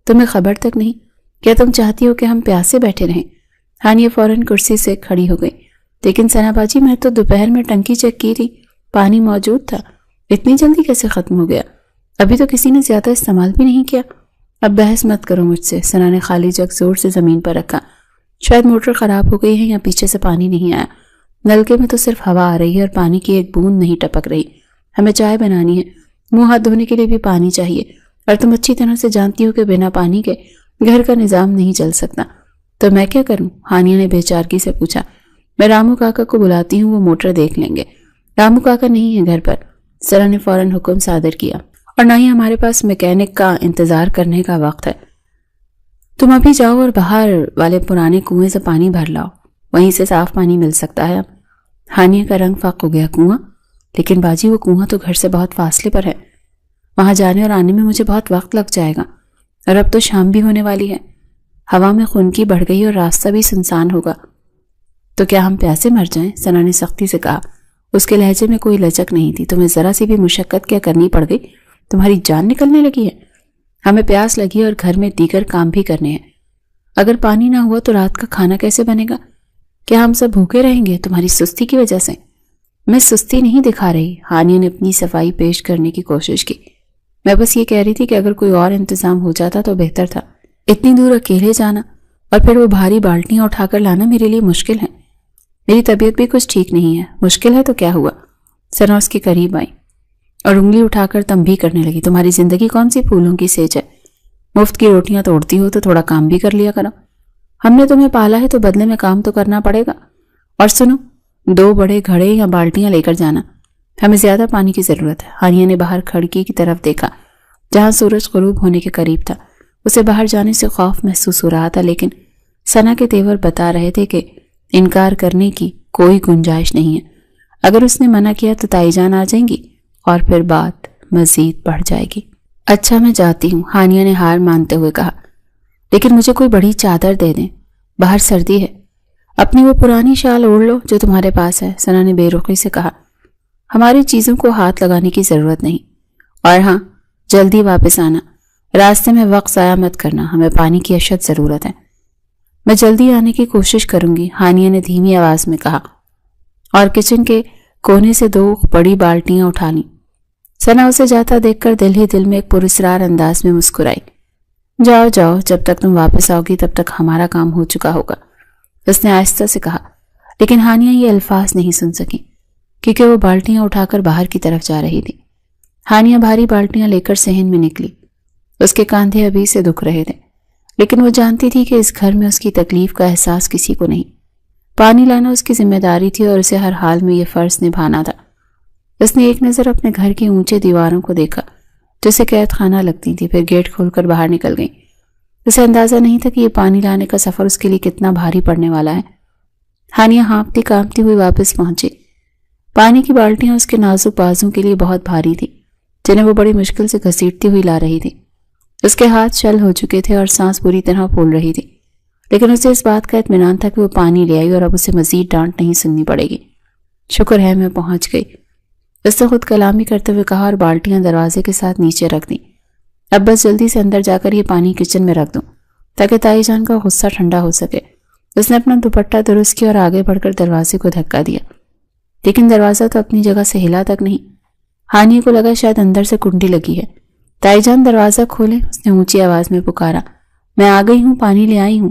تمہیں خبر تک نہیں؟ کیا تم چاہتی ہو کہ ہم پیاسے بیٹھے رہیں؟ ہانیہ فوراً کرسی سے کھڑی ہو گئی۔ لیکن ثنا باجی، میں تو دوپہر میں ٹنکی چیک کی تھی، پانی موجود تھا، اتنی جلدی کیسے ختم ہو گیا؟ ابھی تو کسی نے زیادہ استعمال بھی نہیں کیا۔ اب بحث مت کرو مجھ سے۔ ثنا نے خالی جگ زور سے زمین پر رکھا۔ شاید موٹر خراب ہو گئی ہے یا پیچھے سے پانی نہیں آیا۔ نلکے میں تو صرف ہوا آ رہی ہے اور پانی کی ایک بوند نہیں ٹپک رہی۔ ہمیں چائے بنانی ہے، منہ ہاتھ دھونے کے لیے بھی پانی چاہیے، اور تم اچھی طرح سے جانتی ہو کہ بنا پانی کے گھر کا نظام نہیں چل سکتا۔ تو میں کیا کروں؟ ہانیہ نے بے چارگی سے پوچھا۔ میں رامو کاکا کو بلاتی ہوں، وہ موٹر دیکھ لیں گے۔ رامو کاکا نہیں ہے گھر پر، ثنا نے فوراً حکم صادر کیا، اور نہ ہی ہمارے پاس میکینک کا انتظار کرنے کا وقت ہے۔ تم ابھی جاؤ اور باہر والے پرانے کنویں سے پانی بھر لاؤ، وہیں سے صاف پانی مل سکتا ہے۔ ہانیہ کا رنگ فاق ہو گیا۔ کنواں؟ لیکن باجی، وہ کنواں تو گھر سے بہت فاصلے پر ہے، وہاں جانے اور آنے میں مجھے بہت وقت لگ جائے گا، اور اب تو شام بھی ہونے والی ہے، ہوا میں خنکی بڑھ گئی اور راستہ بھی سنسان ہوگا۔ تو کیا ہم پیاسے مر جائیں؟ ثنا نے سختی سے کہا۔ اس کے لہجے میں کوئی لچک نہیں تھی۔ تمہیں ذرا سی بھی مشقت کیا کرنی پڑ گئی؟ تمہاری جان نکلنے لگی ہے؟ ہمیں پیاس لگی ہے اور گھر میں دیگر کام بھی کرنے ہیں۔ اگر پانی نہ ہوا تو رات کا کھانا کیسے بنے گا؟ کیا ہم سب بھوکے رہیں گے تمہاری سستی کی وجہ سے؟ میں سستی نہیں دکھا رہی، ہانیہ نے اپنی صفائی پیش کرنے کی کوشش کی۔ میں بس یہ کہہ رہی تھی کہ اگر کوئی اور انتظام ہو جاتا تو بہتر تھا۔ اتنی دور اکیلے جانا اور پھر وہ بھاری بالٹیاں اٹھا کر لانا میرے لیے مشکل ہے۔ میری طبیعت بھی کچھ ٹھیک نہیں ہے۔ مشکل ہے تو کیا ہوا؟ ثنا اس کے قریب آئی اور انگلی اٹھا کر تنبیہ کرنے لگی۔ تمہاری زندگی کون سی پھولوں کی سیج ہے؟ مفت کی روٹیاں توڑتی ہو تو تھوڑا کام بھی کر لیا کرو۔ ہم نے تمہیں پالا ہے تو بدلے میں کام تو کرنا پڑے گا۔ اور سنو، 2 بڑے گھڑے یا بالٹیاں لے کر جانا، ہمیں زیادہ پانی کی ضرورت ہے۔ ہانیہ نے باہر کھڑکی کی طرف دیکھا جہاں سورج غروب ہونے کے قریب تھا۔ اسے باہر جانے سے خوف محسوس ہو رہا تھا، لیکن ثنا کے تیور بتا رہے تھے کہ انکار کرنے کی کوئی گنجائش نہیں ہے۔ اگر اس نے منع کیا تو تائی جان آ جائیں گی اور پھر بات مزید بڑھ جائے گی۔ اچھا، میں جاتی ہوں، ہانیہ نے ہار مانتے ہوئے کہا، لیکن مجھے کوئی بڑی چادر دے دیں، باہر سردی ہے۔ اپنی وہ پرانی شال اوڑھ لو جو تمہارے پاس ہے، ثنا نے بے رخی سے کہا۔ ہماری چیزوں کو ہاتھ لگانے کی ضرورت نہیں، اور ہاں، جلدی واپس آنا، راستے میں وقت ضائع مت کرنا، ہمیں پانی کی اشد ضرورت ہے۔ میں جلدی آنے کی کوشش کروں گی، ہانیہ نے دھیمی آواز میں کہا، اور کچن کے کونے سے 2 بڑی بالٹیاں اٹھا لیں۔ ثنا اسے جاتا دیکھ کر دل ہی دل میں ایک پراسرار انداز میں مسکرائی۔ جاؤ جاؤ، جب تک تم واپس آؤ گی تب تک ہمارا کام ہو چکا ہوگا، اس نے آہستہ سے کہا۔ لیکن ہانیہ یہ الفاظ نہیں سن سکی کیونکہ وہ بالٹیاں اٹھا کر باہر کی طرف جا رہی تھی۔ ہانیہ بھاری بالٹیاں لے کر صحن میں نکلی۔ اس کے کاندھے ابھی سے دکھ رہے تھے، لیکن وہ جانتی تھی کہ اس گھر میں اس کی تکلیف کا احساس کسی کو نہیں۔ پانی لانا اس کی ذمہ داری تھی اور اسے ہر حال میں یہ فرض نبھانا تھا۔ اس نے ایک نظر اپنے گھر کی اونچے دیواروں کو دیکھا جسے قید خانہ لگتی تھی، پھر گیٹ کھول کر باہر نکل گئی۔ اسے اندازہ نہیں تھا کہ یہ پانی لانے کا سفر اس کے لیے کتنا بھاری پڑنے والا ہے۔ ہانیہ ہانپتی کانپتی ہوئی واپس پہنچی۔ پانی کی بالٹیاں اس کے نازک بازوں کے لیے بہت بھاری تھی، جنہیں وہ بڑی مشکل سے گھسیٹتی ہوئی لا رہی تھی۔ اس کے ہاتھ شل ہو چکے تھے اور سانس بری طرح پھول رہی تھی، لیکن اسے اس بات کا اطمینان تھا کہ وہ پانی لے آئی اور اب اسے مزید ڈانٹ نہیں سننی پڑے گی۔ شکر ہے میں پہنچ گئی، اس نے خود کلامی کرتے ہوئے کہا، اور بالٹیاں دروازے کے ساتھ نیچے رکھ دیں۔ اب بس جلدی سے اندر جا کر یہ پانی کچن میں رکھ دوں تاکہ تائی جان کا غصہ ٹھنڈا ہو سکے۔ اس نے اپنا دوپٹہ درست کیا اور آگے بڑھ کر دروازے کو دھکا دیا، لیکن دروازہ تو اپنی جگہ سے ہلا تک نہیں۔ ہانیہ کو لگا شاید اندر سے کنڈی لگی ہے۔ تائی جان دروازہ کھولیں، اس نے اونچی آواز میں پکارا۔ میں آ گئی ہوں، پانی لے آئی ہوں۔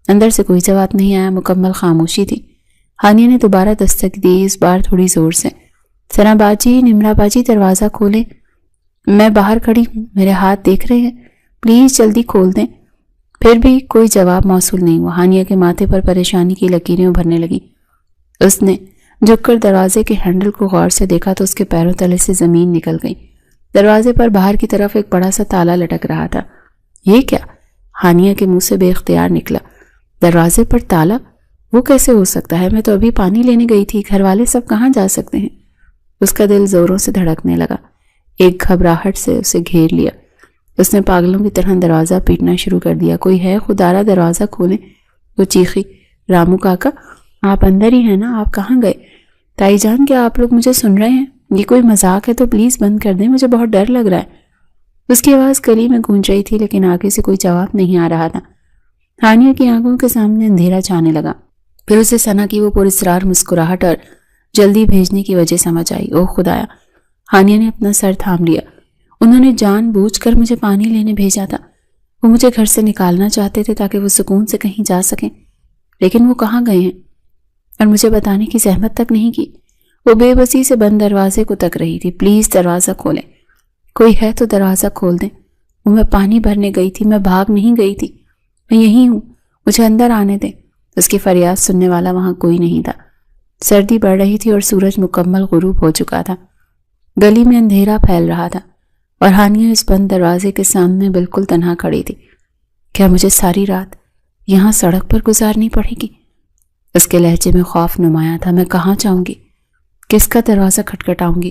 اندر سے کوئی جواب نہیں آیا، مکمل خاموشی تھی۔ ہانیہ نے دوبارہ دستک دی، اس بار تھوڑی زور سے۔ ثنا باجی، نمرا باجی دروازہ کھولیں، میں باہر کھڑی ہوں، میرے ہاتھ دیکھ رہے ہیں، پلیز جلدی کھول دیں۔ پھر بھی کوئی جواب موصول نہیں ہوا۔ ہانیہ کے ماتھے پر پریشانی کی لکیریں ابھرنے لگی۔ اس نے جھک کر دروازے کے ہینڈل کو غور سے دیکھا تو اس کے پیروں تلے سے زمین نکل گئی۔ دروازے پر باہر کی طرف ایک بڑا سا تالا لٹک رہا تھا۔ یہ کیا؟ ہانیہ کے منہ سے بے اختیار نکلا۔ دروازے پر تالا؟ وہ کیسے ہو سکتا ہے؟ میں تو ابھی پانی لینے گئی تھی، گھر والے سب کہاں جا سکتے ہیں؟ اس کا دل زوروں سے دھڑکنے لگا۔ ایک گھبراہٹ سے اسے گھیر لیا۔ اس نے پاگلوں کی طرح دروازہ پیٹنا شروع کر دیا۔ کوئی ہے؟ خدارا دروازہ کھولیں۔ وہ چیخی۔ رامو کاکا، آپ اندر ہی ہیں نا؟ آپ کہاں گئے؟ تائی جان، کیا آپ لوگ مجھے سن رہے ہیں؟ یہ کوئی مذاق ہے تو پلیز بند کر دیں، مجھے بہت ڈر لگ رہا ہے۔ اس کی آواز گلی میں گونج رہی تھی لیکن آگے سے کوئی جواب نہیں آ رہا تھا۔ ہانیہ کی آنکھوں کے سامنے اندھیرا چھانے لگا۔ پھر اسے ثنا کی وہ پراسرار مسکراہٹ اور جلدی بھیجنے کی وجہ سمجھ آئی۔ اوہ خدایا! ہانیہ نے اپنا سر تھام لیا۔ انہوں نے جان بوجھ کر مجھے پانی لینے بھیجا تھا۔ وہ مجھے گھر سے نکالنا چاہتے تھے تاکہ وہ سکون سے کہیں جا سکیں، لیکن وہ کہاں گئے ہیں؟ اور مجھے بتانے کی زحمت تک نہیں کی۔ وہ بے بسی سے بند دروازے کو تک رہی تھی۔ پلیز دروازہ کھولیں، کوئی ہے تو دروازہ کھول دیں۔ وہ میں پانی بھرنے گئی تھی، میں بھاگ نہیں گئی تھی، میں یہیں ہوں، مجھے اندر آنے دیں۔ اس کی فریاد سننے والا وہاں کوئی نہیں تھا۔ سردی بڑھ رہی تھی اور سورج مکمل غروب ہو چکا تھا۔ گلی میں اندھیرا پھیل رہا تھا اور ہانیہ اس بند دروازے کے سامنے بالکل تنہا کھڑی تھی۔ کیا مجھے ساری رات یہاں سڑک پر گزارنی پڑے گی؟ اس کے لہجے میں خوف نمایاں تھا۔ میں کہاں جاؤں گی؟ کس کا دروازہ کھٹکھٹاؤں گی؟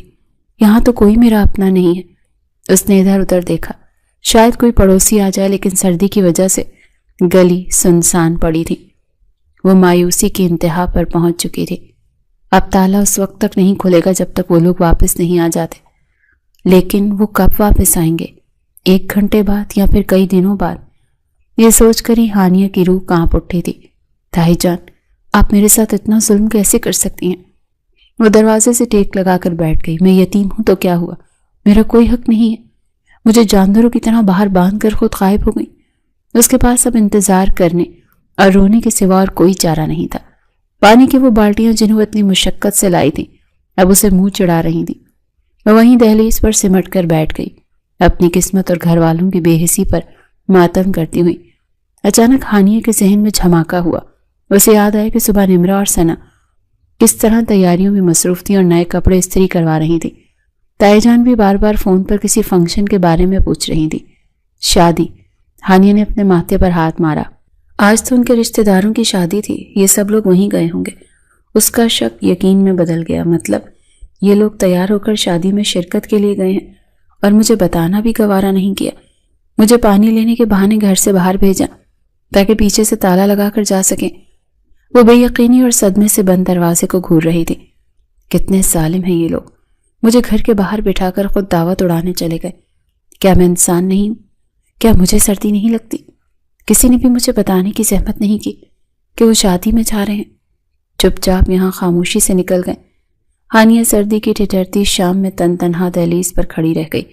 یہاں تو کوئی میرا اپنا نہیں ہے۔ اس نے ادھر ادھر دیکھا، شاید کوئی پڑوسی آ جائے، لیکن سردی کی وجہ سے گلی سنسان پڑی تھی۔ وہ مایوسی کی انتہا پر پہنچ چکی تھی۔ اب تالا اس وقت تک نہیں کھلے گا جب تک وہ لوگ واپس نہیں آ جاتے۔ لیکن وہ کب واپس آئیں گے؟ 1 گھنٹے بعد یا پھر کئی دنوں بعد؟ یہ سوچ کر ہی ہانیہ کی روح کانپ اٹھی تھی۔ تائی جان، آپ میرے ساتھ اتنا ظلم کیسے کر سکتی ہیں؟ وہ دروازے سے ٹیک لگا کر بیٹھ گئی۔ میں یتیم ہوں تو کیا ہوا؟ میرا کوئی حق نہیں ہے۔ مجھے جانوروں کی طرح باہر باندھ کر خود غائب ہو گئی۔ اس کے پاس اب انتظار کرنے اور رونے کے سوا اور کوئی چارہ نہیں تھا۔ پانی کی وہ بالٹیاں جنہیں وہ اتنی مشقت سے لائی تھیں اب اسے منہ چڑھا رہی تھیں۔ وہ وہیں دہلیز پر سمٹ کر بیٹھ گئی، اپنی قسمت اور گھر والوں کی بے حسی پر ماتم کرتی ہوئی۔ اچانک ہانیہ کے ذہن میں جھماکا ہوا۔ اسے یاد آیا کہ صبح نمرا اور ثنا کس طرح تیاریوں میں مصروف تھی اور نئے کپڑے استری کروا رہی تھی۔ تائی جان بھی بار بار فون پر کسی فنکشن کے بارے میں پوچھ رہی تھی۔ شادی۔ ہانیہ نے اپنے ماتھے پر ہاتھ مارا۔ آج تو ان کے رشتہ داروں کی شادی تھی، یہ سب لوگ وہیں گئے ہوں گے۔ اس کا شک یقین میں بدل گیا۔ مطلب یہ لوگ تیار ہو کر شادی میں شرکت کے لیے گئے ہیں اور مجھے بتانا بھی گوارا نہیں کیا۔ مجھے پانی لینے کے بہانے گھر سے باہر بھیجا تاکہ پیچھے سے تالا لگا کر جا سکیں۔ وہ بے یقینی اور صدمے سے بند دروازے کو گھور رہی تھی۔ کتنے ظالم ہیں یہ لوگ، مجھے گھر کے باہر بٹھا کر خود دعوت اڑانے چلے گئے۔ کیا میں انسان نہیں ہوں؟ کیا مجھے سردی نہیں لگتی؟ کسی نے بھی مجھے بتانے کی زحمت نہیں کی کہ وہ شادی میں جا رہے ہیں۔ چپ چاپ یہاں خاموشی سے نکل گئے۔ ہانیہ سردی کی ٹھٹھرتی شام میں تن تنہا دہلیز پر کھڑی رہ گئی۔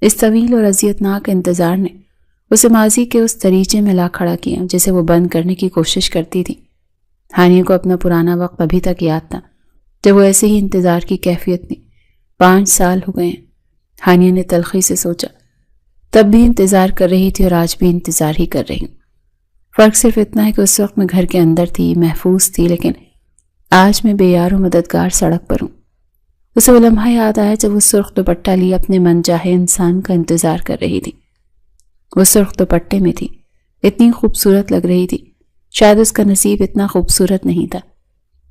اس طویل اور اذیتناک انتظار نے اسے ماضی کے اس دریچے میں لا کھڑا کیا جسے وہ بند کرنے کی کوشش کرتی تھی۔ ہانیہ کو اپنا پرانا وقت ابھی تک یاد تھا جب وہ ایسے ہی انتظار کی کیفیت میں 5 سال ہو گئے ہیں۔ ہانیہ نے تلخی سے سوچا، تب بھی انتظار کر رہی تھی اور آج بھی انتظار ہی کر رہی ہوں۔ فرق صرف اتنا ہے کہ اس وقت میں گھر کے اندر تھی، محفوظ تھی، لیکن آج میں بے یار و مددگار سڑک پر ہوں۔ اسے وہ لمحہ یاد آیا جب وہ سرخ دوپٹہ لیے اپنے من چاہے انسان کا انتظار کر رہی تھی۔ وہ سرخ دوپٹے میں تھی، اتنی خوبصورت لگ رہی تھی، شاید اس کا نصیب اتنا خوبصورت نہیں تھا۔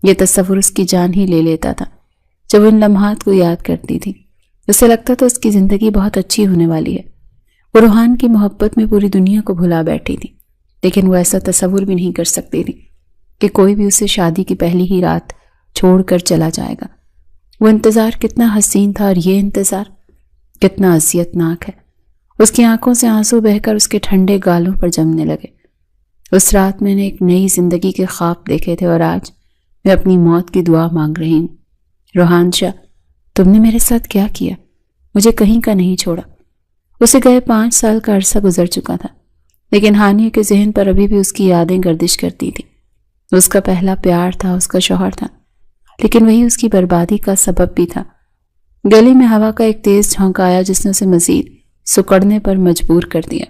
یہ تصور اس کی جان ہی لے لیتا تھا جب ان لمحات کو یاد کرتی تھی۔ اسے لگتا تھا اس کی زندگی بہت اچھی ہونے والی ہے۔ وہ روحان کی محبت میں پوری دنیا کو بھلا بیٹھی تھی، لیکن وہ ایسا تصور بھی نہیں کر سکتی تھی کہ کوئی بھی اسے شادی کی پہلی ہی رات چھوڑ کر چلا جائے گا۔ وہ انتظار کتنا حسین تھا اور یہ انتظار کتنا اذیتناک ہے۔ اس کی آنکھوں سے آنسو بہہ کر اس کے ٹھنڈے گالوں پر جمنے لگے۔ اس رات میں نے ایک نئی زندگی کے خواب دیکھے تھے اور آج میں اپنی موت کی دعا مانگ رہی ہوں۔ روحان شاہ، تم نے میرے ساتھ کیا کیا؟ مجھے کہیں کا نہیں چھوڑا۔ اسے گئے 5 سال کا عرصہ گزر چکا تھا، لیکن ہانیہ کے ذہن پر ابھی بھی اس کی یادیں گردش کرتی تھی۔ اس کا پہلا پیار تھا، اس کا شوہر تھا، لیکن وہی اس کی بربادی کا سبب بھی تھا۔ گلی میں ہوا کا ایک تیز جھونکا آیا جس نے اسے مزید سکڑنے پر مجبور کر دیا۔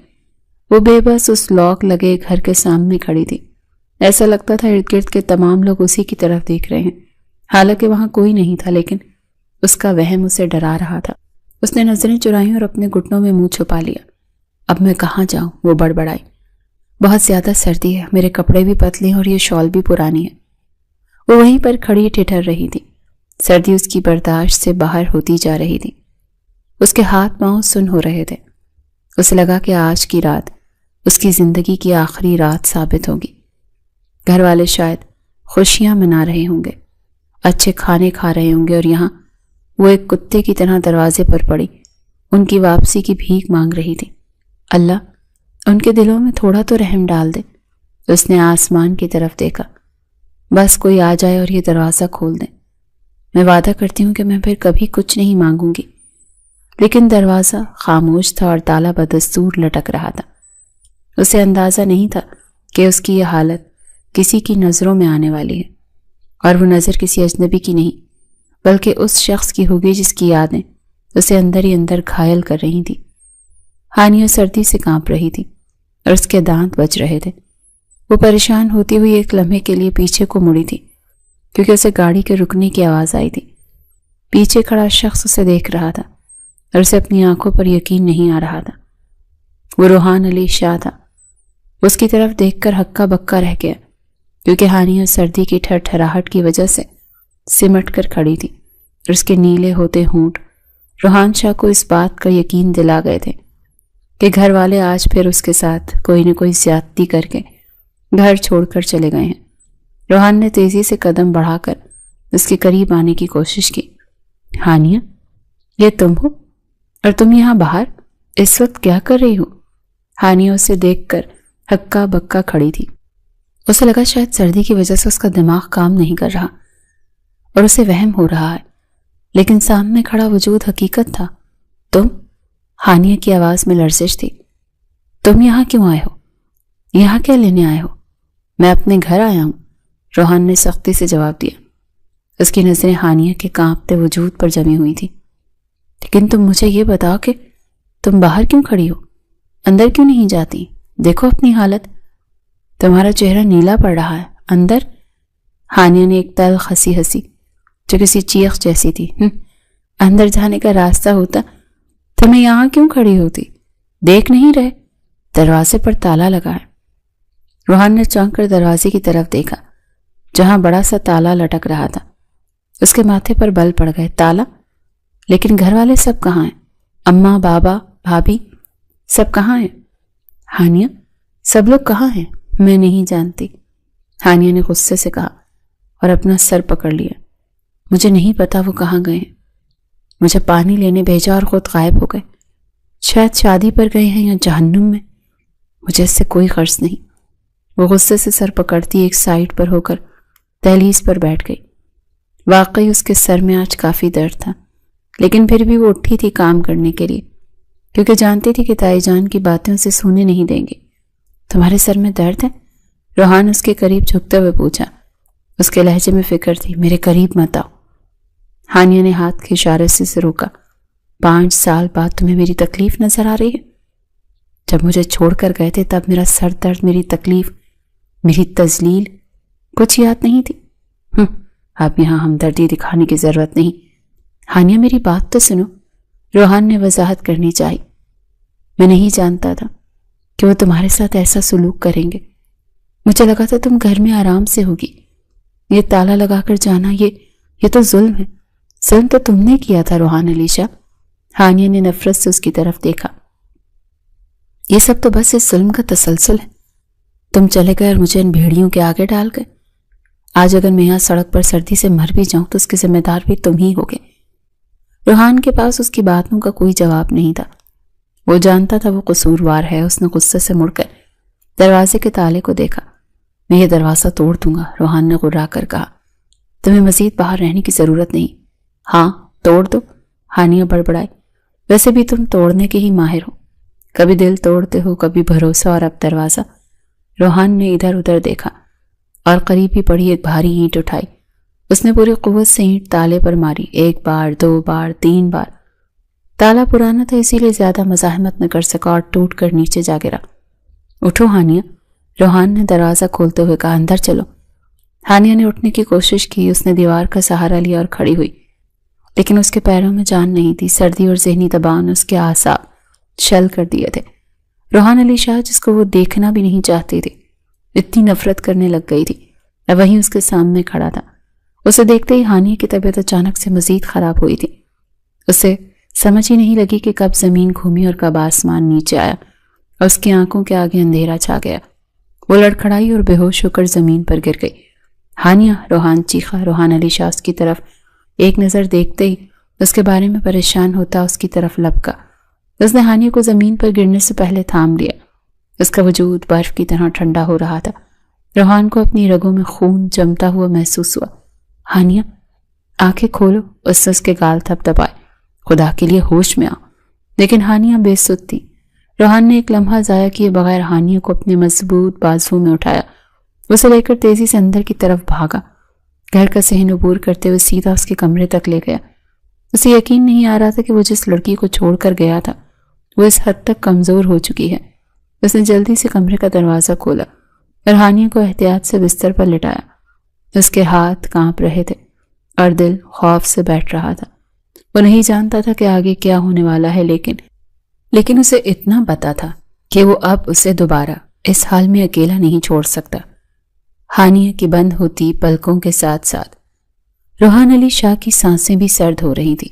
وہ بے بس اس لاک لگے گھر کے سامنے کھڑی تھی۔ ایسا لگتا تھا ارد گرد کے تمام لوگ اسی کی طرف دیکھ رہے ہیں، حالانکہ وہاں کوئی نہیں تھا، لیکن اس کا وہم اسے ڈرا رہا تھا۔ اس نے نظریں چرائیں اور اپنے گھٹنوں میں منہ چھپا لیا۔ اب میں کہاں جاؤں؟ وہ بڑبڑائی۔ بہت زیادہ سردی ہے، میرے کپڑے بھی پتلے ہیں اور یہ شال بھی پرانی ہے۔ وہ وہیں پر کھڑی ٹھٹھر رہی تھی۔ سردی اس کی برداشت سے باہر ہوتی جا رہی تھی۔ اس کے ہاتھ پاؤں سن ہو رہے تھے۔ اسے لگا کہ آج کی رات اس کی زندگی کی آخری رات ثابت ہوگی۔ گھر والے شاید خوشیاں منا رہے ہوں گے، اچھے کھانے کھا رہے ہوں گے، اور یہاں وہ ایک کتے کی طرح دروازے پر پڑی ان کی واپسی کی بھیک مانگ رہی تھی۔ اللہ، ان کے دلوں میں تھوڑا تو رحم ڈال دے۔ اس نے آسمان کی طرف دیکھا۔ بس کوئی آ جائے اور یہ دروازہ کھول دے۔ میں وعدہ کرتی ہوں کہ میں پھر کبھی کچھ نہیں مانگوں گی۔ لیکن دروازہ خاموش تھا اور تالا بدستور لٹک رہا تھا۔ اسے اندازہ نہیں تھا کہ اس کی یہ حالت کسی کی نظروں میں آنے والی ہے، اور وہ نظر کسی اجنبی کی نہیں بلکہ اس شخص کی ہوگی جس کی یادیں اسے اندر ہی اندر گھائل کر رہی تھی۔ ہانیہ سردی سے کانپ رہی تھی اور اس کے دانت بج رہے تھے۔ وہ پریشان ہوتی ہوئی ایک لمحے کے لیے پیچھے کو مڑی تھی کیونکہ اسے گاڑی کے رکنے کی آواز آئی تھی۔ پیچھے کھڑا شخص اسے دیکھ رہا تھا اور اسے اپنی آنکھوں پر یقین نہیں آ رہا تھا۔ وہ روحان علی شاہ تھا۔ اس کی طرف دیکھ کر ہکا بکا رہ گیا کیونکہ ہانیہ سردی کی ٹھٹھراہٹ کی وجہ سے سمٹ کر کھڑی تھی اور اس کے نیلے ہوتے ہونٹ روحان شاہ کو اس بات کا یقین دلا گئے تھے کہ گھر والے آج پھر اس کے ساتھ کوئی نہ کوئی زیادتی کر کے گھر چھوڑ کر چلے گئے ہیں۔ روحان نے تیزی سے قدم بڑھا کر اس کے قریب آنے کی کوشش کی۔ ہانیہ، یہ تم ہو؟ اور تم یہاں باہر اس وقت کیا کر رہی ہو؟ ہانیہ اسے دیکھ کر ہکا بکا کھڑی تھی۔ اسے لگا شاید سردی کی وجہ سے اس کا دماغ کام نہیں کر رہا اور اسے وہم ہو رہا ہے، لیکن سامنے کھڑا وجود حقیقت تھا۔ تم؟ ہانیہ کی آواز میں لرزش تھی۔ تم یہاں کیوں آئے ہو؟ یہاں کیا لینے آئے ہو؟ میں اپنے گھر آیا ہوں، روحان نے سختی سے جواب دیا۔ اس کی نظریں ہانیہ کے کانپتے وجود پر جمی ہوئی تھی۔ لیکن تم مجھے یہ بتاؤ کہ تم باہر کیوں کھڑی ہو؟ اندر کیوں نہیں جاتی؟ دیکھو اپنی حالت، تمہارا چہرہ نیلا پڑ رہا ہے۔ اندر؟ ہانیہ نے ایک تلخ ہنسی ہنسی جو کسی چیخ جیسی تھی۔ اندر جانے کا راستہ ہوتا تو میں یہاں کیوں کھڑی ہوتی؟ دیکھ نہیں رہے دروازے پر تالا لگا ہے۔ روحان نے چونک کر دروازے کی طرف دیکھا جہاں بڑا سا تالا لٹک رہا تھا۔ اس کے ماتھے پر بل پڑ گئے۔ تالا؟ لیکن گھر والے سب کہاں ہیں؟ اماں، بابا، بھابھی سب کہاں ہیں؟ ہانیہ، سب لوگ کہاں ہیں؟ میں نہیں جانتی، ہانیہ نے غصے سے کہا اور اپنا سر پکڑ لیا۔ مجھے نہیں پتا وہ کہاں گئے ہیں۔ مجھے پانی لینے بھیجا اور خود غائب ہو گئے۔ شاید شادی پر گئے ہیں یا جہنم میں، مجھے اس سے کوئی غرض نہیں۔ وہ غصے سے سر پکڑتی ایک سائڈ پر ہو کر دہلیز پر بیٹھ گئی۔ واقعی اس کے سر میں آج کافی درد تھا، لیکن پھر بھی وہ اٹھی تھی کام کرنے کے لیے کیونکہ جانتی تھی کہ تائی جان کی باتیں اسے سونے نہیں دیں گے۔ تمہارے سر میں درد ہے؟ روحان اس کے قریب جھکتے ہوئے پوچھا۔ اس کے لہجے میں فکر تھی۔ میرے قریب مت آؤ، ہانیہ نے ہاتھ کے اشارے سے اسے روکا۔ 5 سال بعد تمہیں میری تکلیف نظر آ رہی ہے؟ جب مجھے چھوڑ کر گئے تھے تب میرا سر درد، میری تکلیف، میری تذلیل کچھ یاد نہیں تھی؟ اب یہاں ہمدردی دکھانے کی ضرورت نہیں۔ ہانیہ میری بات تو سنو، روحان نے وضاحت کرنی چاہی۔ میں نہیں جانتا تھا کہ وہ تمہارے ساتھ ایسا سلوک کریں گے۔ مجھے لگا تھا تم گھر میں آرام سے ہوگی۔ یہ تالا لگا کر جانا، یہ تو ظلم ہے۔ ظلم تو تم نے کیا تھا روحان علی شاہ۔ ہانیہ نے نفرت سے اس کی طرف دیکھا۔ یہ سب تو بس اس ظلم کا تسلسل ہے۔ تم چلے گئے اور مجھے ان بھیڑیوں کے آگے ڈال گئے۔ آج اگر میں یہاں سڑک پر سردی سے مر بھی جاؤں تو اس کے ذمہ دار بھی تم ہی ہوگے۔ روحان کے پاس اس کی باتوں کا کوئی جواب نہیں تھا۔ وہ جانتا تھا وہ قصوروار ہے۔ اس نے غصے سے مڑ کر دروازے کے تالے کو دیکھا۔ میں یہ دروازہ توڑ دوں گا، روحان نے غرا کر کہا۔ تمہیں مزید باہر رہنے کی ضرورت نہیں۔ ہاں توڑ دو، ہانیہ بڑبڑائی۔ ویسے بھی تم توڑنے کے ہی ماہر ہو، کبھی دل توڑتے ہو، کبھی بھروسہ، اور اب دروازہ۔ روحان نے ادھر ادھر دیکھا اور قریب ہی پڑی ایک بھاری اینٹ اٹھائی اس نے پوری قوت سے اینٹ تالے پر ماری، 1 بار 2 بار 3 بار۔ تالا پرانا تھا اسی لیے زیادہ مزاحمت نہ کر سکا اور ٹوٹ کر نیچے جا گرا۔ اٹھو ہانیہ، روحان نے دروازہ کھولتے ہوئے کہا، اندر چلو۔ ہانیہ نے اٹھنے کی کوشش کی، اس نے دیوار کا سہارا لیا اور کھڑی ہوئی، لیکن اس کے پیروں میں جان نہیں تھی۔ سردی اور ذہنی دباؤ نے اس کے اعصاب شل کر دیے تھے۔ روحان علی شاہ، جس کو وہ دیکھنا بھی نہیں چاہتی تھی، اتنی نفرت کرنے لگ گئی تھی، وہیں اس کے سامنے کھڑا تھا۔ اسے دیکھتے ہی ہانیہ کی طبیعت اچانک سے مزید خراب ہوئی تھی۔ اسے سمجھ ہی نہیں لگی کہ کب زمین گھومی اور کب آسمان نیچے آیا اور اس کی آنکھوں کے آگے اندھیرا چھا گیا۔ وہ لڑکھڑائی اور بے ہوش ہو کر زمین پر گر گئی۔ ہانیہ، روحان چیخا۔ روحان علی شاہ اس کی طرف ایک نظر دیکھتے ہی اس کے بارے میں پریشان ہوتا اس کی طرف لپکا۔ اس نے ہانیہ کو زمین پر گرنے سے پہلے تھام لیا۔ اس کا وجود برف کی طرح ٹھنڈا ہو رہا تھا۔ روحان کو اپنی رگوں میں خون جمتا ہوا محسوس ہوا۔ ہانیہ، آنکھیں کھولو، اس نے اس کے گال تھپ تھپائے۔ خدا کے لیے ہوش میں آؤ۔ لیکن ہانیہ بے سود تھی۔ روحان نے ایک لمحہ ضائع کیے بغیر ہانیہ کو اپنے مضبوط بازوؤں میں اٹھایا، اسے لے کر تیزی سے اندر کی طرف بھاگا۔ گھر کا صحن عبور کرتے ہوئے سیدھا اس کے کمرے تک لے گیا۔ اسے یقین نہیں آ رہا تھا کہ وہ جس لڑکی کو چھوڑ کر گیا تھا وہ اس حد تک کمزور ہو چکی ہے۔ اس نے جلدی سے کمرے کا دروازہ کھولا اور ہانیہ کو احتیاط سے بستر پر لٹایا۔ اس کے ہاتھ کانپ رہے تھے اور دل خوف سے بیٹھ رہا تھا۔ وہ نہیں جانتا تھا کہ آگے کیا ہونے والا ہے، لیکن اسے اتنا پتا تھا کہ وہ اب اسے دوبارہ اس حال میں اکیلا نہیں چھوڑ سکتا۔ ہانیہ کی بند ہوتی پلکوں کے ساتھ ساتھ روحان علی شاہ کی سانسیں بھی سرد ہو رہی تھی۔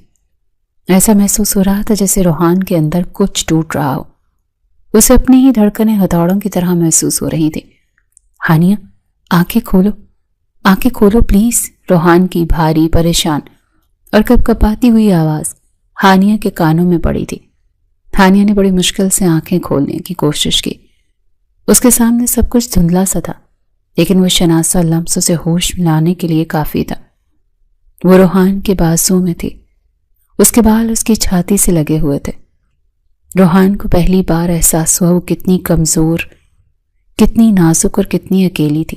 ایسا محسوس ہو رہا تھا جیسے روحان کے اندر کچھ ٹوٹ رہا ہو۔ اسے اپنی ہی دھڑکنیں ہتھوڑوں کی طرح محسوس ہو رہی تھی۔ ہانیہ، آنکھیں کھولو پلیز۔ روحان کی بھاری، پریشان اور کپ کپاتی ہوئی آواز ہانیہ کے کانوں میں پڑی تھی۔ ہانیہ نے بڑی مشکل سے آنکھیں کھولنے کی کوشش کی۔ اس کے سامنے سب کچھ دھندلا سا تھا، لیکن وہ شناسا لمس اسے ہوش ملانے کے لیے کافی تھا۔ وہ روحان کے بازوؤں میں تھی، اس کے بال اس کی چھاتی سے لگے ہوئے تھے۔ روحان کو پہلی بار احساس ہوا وہ کتنی کمزور، کتنی نازک اور کتنی اکیلی تھی۔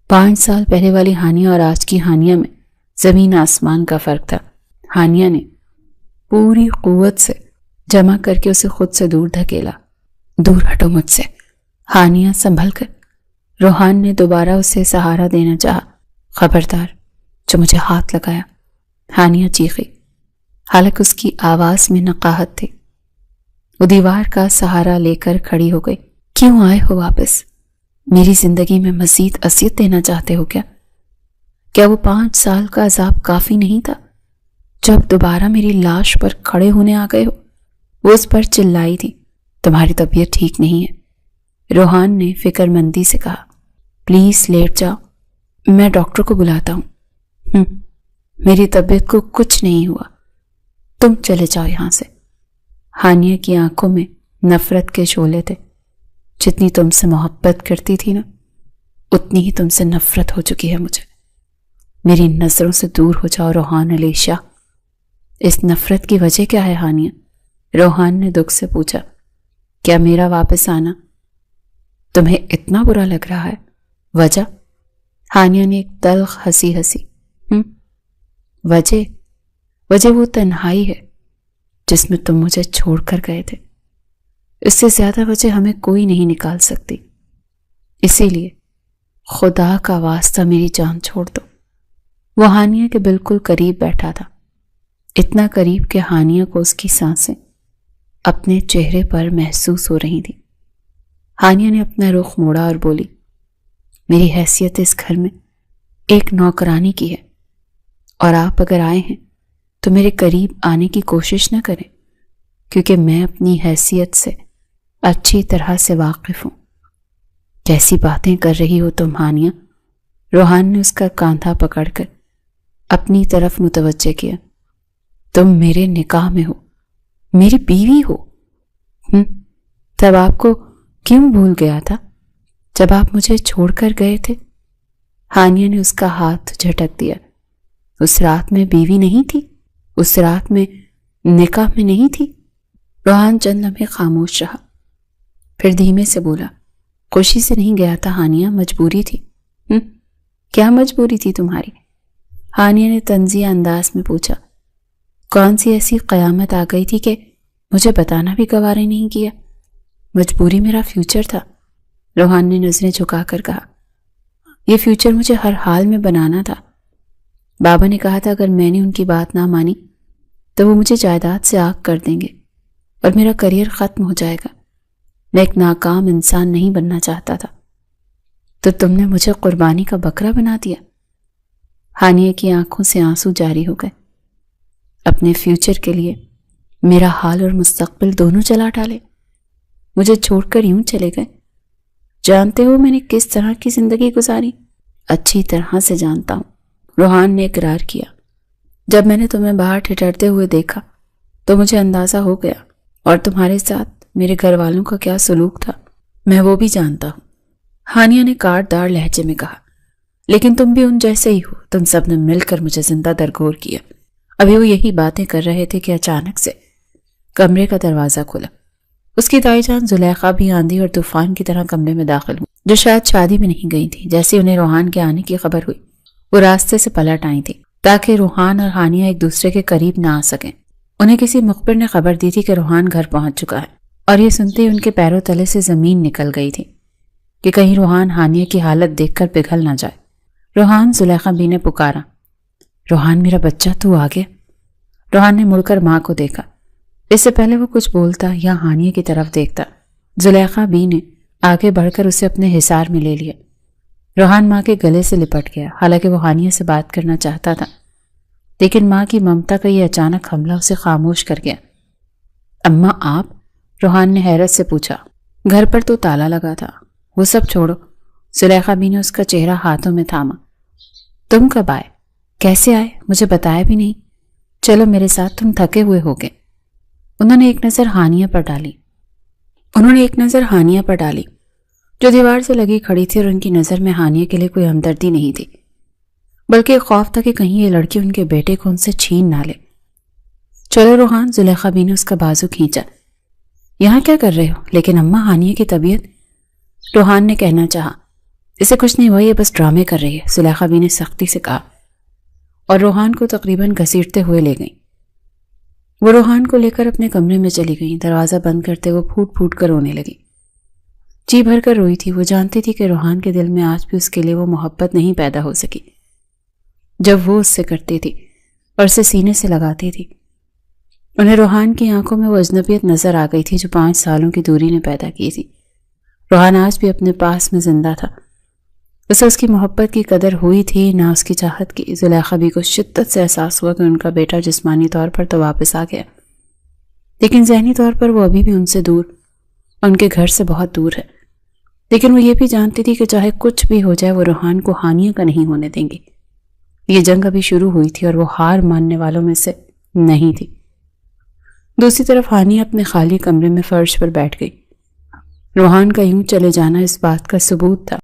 5 سال پہلے والی ہانیہ اور آج کی ہانیہ میں زمین آسمان کا فرق تھا۔ ہانیہ نے پوری قوت سے جمع کر کے اسے خود سے دور دھکیلا۔ دور ہٹو مجھ سے۔ ہانیہ سنبھل کر۔ روحان نے دوبارہ اسے سہارا دینا چاہا۔ خبردار جو مجھے ہاتھ لگایا، ہانیہ چیخی، حالانکہ اس کی آواز میں نقاہت تھی۔ وہ دیوار کا سہارا لے کر کھڑی ہو گئی۔ کیوں آئے ہو واپس؟ میری زندگی میں مزید اذیت دینا چاہتے ہو کیا؟ کیا وہ 5 سال کا عذاب کافی نہیں تھا جب دوبارہ میری لاش پر کھڑے ہونے آ گئے ہو؟ وہ اس پر چلائی تھی۔ تمہاری طبیعت ٹھیک نہیں ہے، روحان نے فکر مندی سے کہا۔ پلیز لیٹ جاؤ، میں ڈاکٹر کو بلاتا ہوں۔ میری طبیعت کو کچھ نہیں ہوا، تم چلے جاؤ یہاں سے۔ ہانیہ کی آنکھوں میں نفرت کے شعلے تھے۔ جتنی تم سے محبت کرتی تھی نا، اتنی ہی تم سے نفرت ہو چکی ہے مجھے۔ میری نظروں سے دور ہو جاؤ روحان علی شاہ۔ اس نفرت کی وجہ کیا ہے ہانیہ؟ روحان نے دکھ سے پوچھا۔ کیا میرا واپس آنا تمہیں اتنا برا لگ رہا ہے؟ وجہ؟ ہانیہ نے ایک تلخ ہنسی ہنسی۔ وجہ وہ تنہائی ہے جس میں تم مجھے چھوڑ کر گئے تھے۔ اس سے زیادہ وجہ ہمیں کوئی نہیں نکال سکتی، اسی لیے خدا کا واسطہ میری جان چھوڑ دو۔ وہ ہانیہ کے بالکل قریب بیٹھا تھا، اتنا قریب کہ ہانیہ کو اس کی سانسیں اپنے چہرے پر محسوس ہو رہی تھی۔ ہانیہ نے اپنا رخ موڑا اور بولی، میری حیثیت اس گھر میں ایک نوکرانی کی ہے، اور آپ اگر آئے ہیں تو میرے قریب آنے کی کوشش نہ کریں، کیونکہ میں اپنی حیثیت سے اچھی طرح سے واقف ہوں۔ کیسی باتیں کر رہی ہو تم ہانیہ؟ روحان نے اس کا کاندھا پکڑ کر اپنی طرف متوجہ کیا۔ تم میرے نکاح میں ہو، میری بیوی ہو۔ تب آپ کو کیوں بھول گیا تھا جب آپ مجھے چھوڑ کر گئے تھے؟ ہانیہ نے اس کا ہاتھ جھٹک دیا۔ اس رات میں بیوی نہیں تھی، اس رات میں نکاح میں نہیں تھی۔ روحان چند لمحے خاموش رہا، پھر دھیمے سے بولا، خوشی سے نہیں گیا تھا ہانیہ، مجبوری تھی۔ کیا مجبوری تھی تمہاری؟ ہانیہ نے طنزیہ انداز میں پوچھا۔ کون سی ایسی قیامت آ گئی تھی کہ مجھے بتانا بھی گوارا نہیں کیا؟ مجبوری میرا فیوچر تھا، روحان نے نظریں جھکا کر کہا۔ یہ فیوچر مجھے ہر حال میں بنانا تھا۔ بابا نے کہا تھا اگر میں نے ان کی بات نہ مانی تو وہ مجھے جائیداد سے آگ کر دیں گے اور میرا کریئر ختم ہو جائے گا۔ میں ایک ناکام انسان نہیں بننا چاہتا تھا، تو تم نے مجھے قربانی کا بکرا بنا دیا۔ ہانیہ کی آنکھوں سے آنسو جاری ہو گئے۔ اپنے فیوچر کے لیے میرا حال اور مستقبل دونوں جلا ڈالے، مجھے چھوڑ کر یوں چلے گئے۔ جانتے ہو میں نے کس طرح کی زندگی گزاری؟ اچھی طرح سے جانتا ہوں، روحان نے اقرار کیا۔ جب میں نے تمہیں باہر ٹھٹھرتے ہوئے دیکھا تو مجھے اندازہ ہو گیا، اور تمہارے ساتھ میرے گھر والوں کا کیا سلوک تھا میں وہ بھی جانتا ہوں، ہانیہ نے کاٹ دار لہجے میں کہا۔ لیکن تم بھی ان جیسے ہی ہو، تم سب نے مل کر مجھے زندہ درگور کیا۔ ابھی وہ یہی باتیں کر رہے تھے کہ اچانک سے کمرے کا دروازہ کھلا۔ اس کی دائی جان زلیخا بھی آندھی اور طوفان کی طرح کمرے میں داخل ہوئی، جو شاید شادی میں نہیں گئی تھی۔ جیسے انہیں روحان کے آنے کی خبر ہوئی وہ راستے سے پلٹ آئی تھی تاکہ روحان اور ہانیہ ایک دوسرے کے قریب نہ آ سکیں۔ انہیں کسی مخبر نے خبر دی تھی کہ روحان گھر پہنچ چکا ہے، اور یہ سنتے ہی ان کے پیروں تلے سے زمین نکل گئی تھی کہ کہیں روحان ہانیہ کی حالت دیکھ کر پگھل نہ جائے۔ روحان، زلیخا بی نے پکارا۔ روحان میرا بچہ، تو آ گیا۔ روحان نے مڑ کر ماں کو دیکھا۔ اس سے پہلے وہ کچھ بولتا یا ہانیہ کی طرف دیکھتا، زلیخا بی نے آگے بڑھ کر اسے اپنے حصار میں لے لیا۔ روحان ماں کے گلے سے لپٹ گیا، حالانکہ وہ ہانیہ سے بات کرنا چاہتا تھا، لیکن ماں کی ممتا کا یہ اچانک حملہ اسے خاموش کر گیا۔ اماں آپ؟ روحان نے حیرت سے پوچھا۔ گھر پر تو تالا لگا تھا، وہ سب چھوڑو۔ زلیخا بی نے اس کا چہرہ ہاتھوں میں تھاما۔ تم کب آئے؟ کیسے آئے؟ مجھے بتایا بھی نہیں۔ چلو میرے ساتھ، تم تھکے ہوئے ہوگے۔ انہوں نے ایک نظر ہانیہ پر ڈالی جو دیوار سے لگی کھڑی تھی، اور ان کی نظر میں ہانیہ کے لیے کوئی ہمدردی نہیں تھی، بلکہ ایک خوف تھا کہ کہیں یہ لڑکی ان کے بیٹے کو ان سے چھین نہ لے۔ چلو روحان، زلیخا بی نے اس کا بازو کھینچا۔ یہاں کیا کر رہے ہو؟ لیکن اماں، ہانیہ کی طبیعت، روحان نے کہنا چاہا۔ اسے کچھ نہیں ہوا، یہ بس ڈرامے کر رہی ہے، زلیخا بی نے سختی سے کہا، اور روحان کو تقریباً گھسیٹتے ہوئے لے گئیں۔ وہ روحان کو لے کر اپنے کمرے میں چلی گئیں۔ دروازہ بند کرتے وہ پھوٹ پھوٹ کر رونے لگی، جی بھر کر روئی تھی۔ وہ جانتی تھی کہ روحان کے دل میں آج بھی اس کے لیے وہ محبت نہیں پیدا ہو سکی جب وہ اس سے کرتی تھی اور اسے سینے سے لگاتی تھی۔ انہیں روحان کی آنکھوں میں وہ اجنبیت نظر آ گئی تھی جو 5 سالوں کی دوری نے پیدا کی تھی۔ روحان آج بھی اپنے پاس میں زندہ تھا، اسے اس کی محبت کی قدر ہوئی تھی، نہ اس کی چاہت کی۔ زلیخا بی کو شدت سے احساس ہوا کہ ان کا بیٹا جسمانی طور پر تو واپس آ گیا، لیکن ذہنی طور پر وہ ابھی بھی ان سے دور، ان کے گھر سے بہت دور ہے۔ لیکن وہ یہ بھی جانتی تھی کہ چاہے کچھ بھی ہو جائے وہ روحان کو ہانیہ کا نہیں ہونے دیں گی۔ یہ جنگ ابھی شروع ہوئی تھی اور وہ ہار ماننے والوں میں سے نہیں تھی۔ دوسری طرف ہانیہ اپنے خالی کمرے میں فرش پر بیٹھ گئی۔ روحان کا یوں چلے جانا اس بات کا ثبوت تھا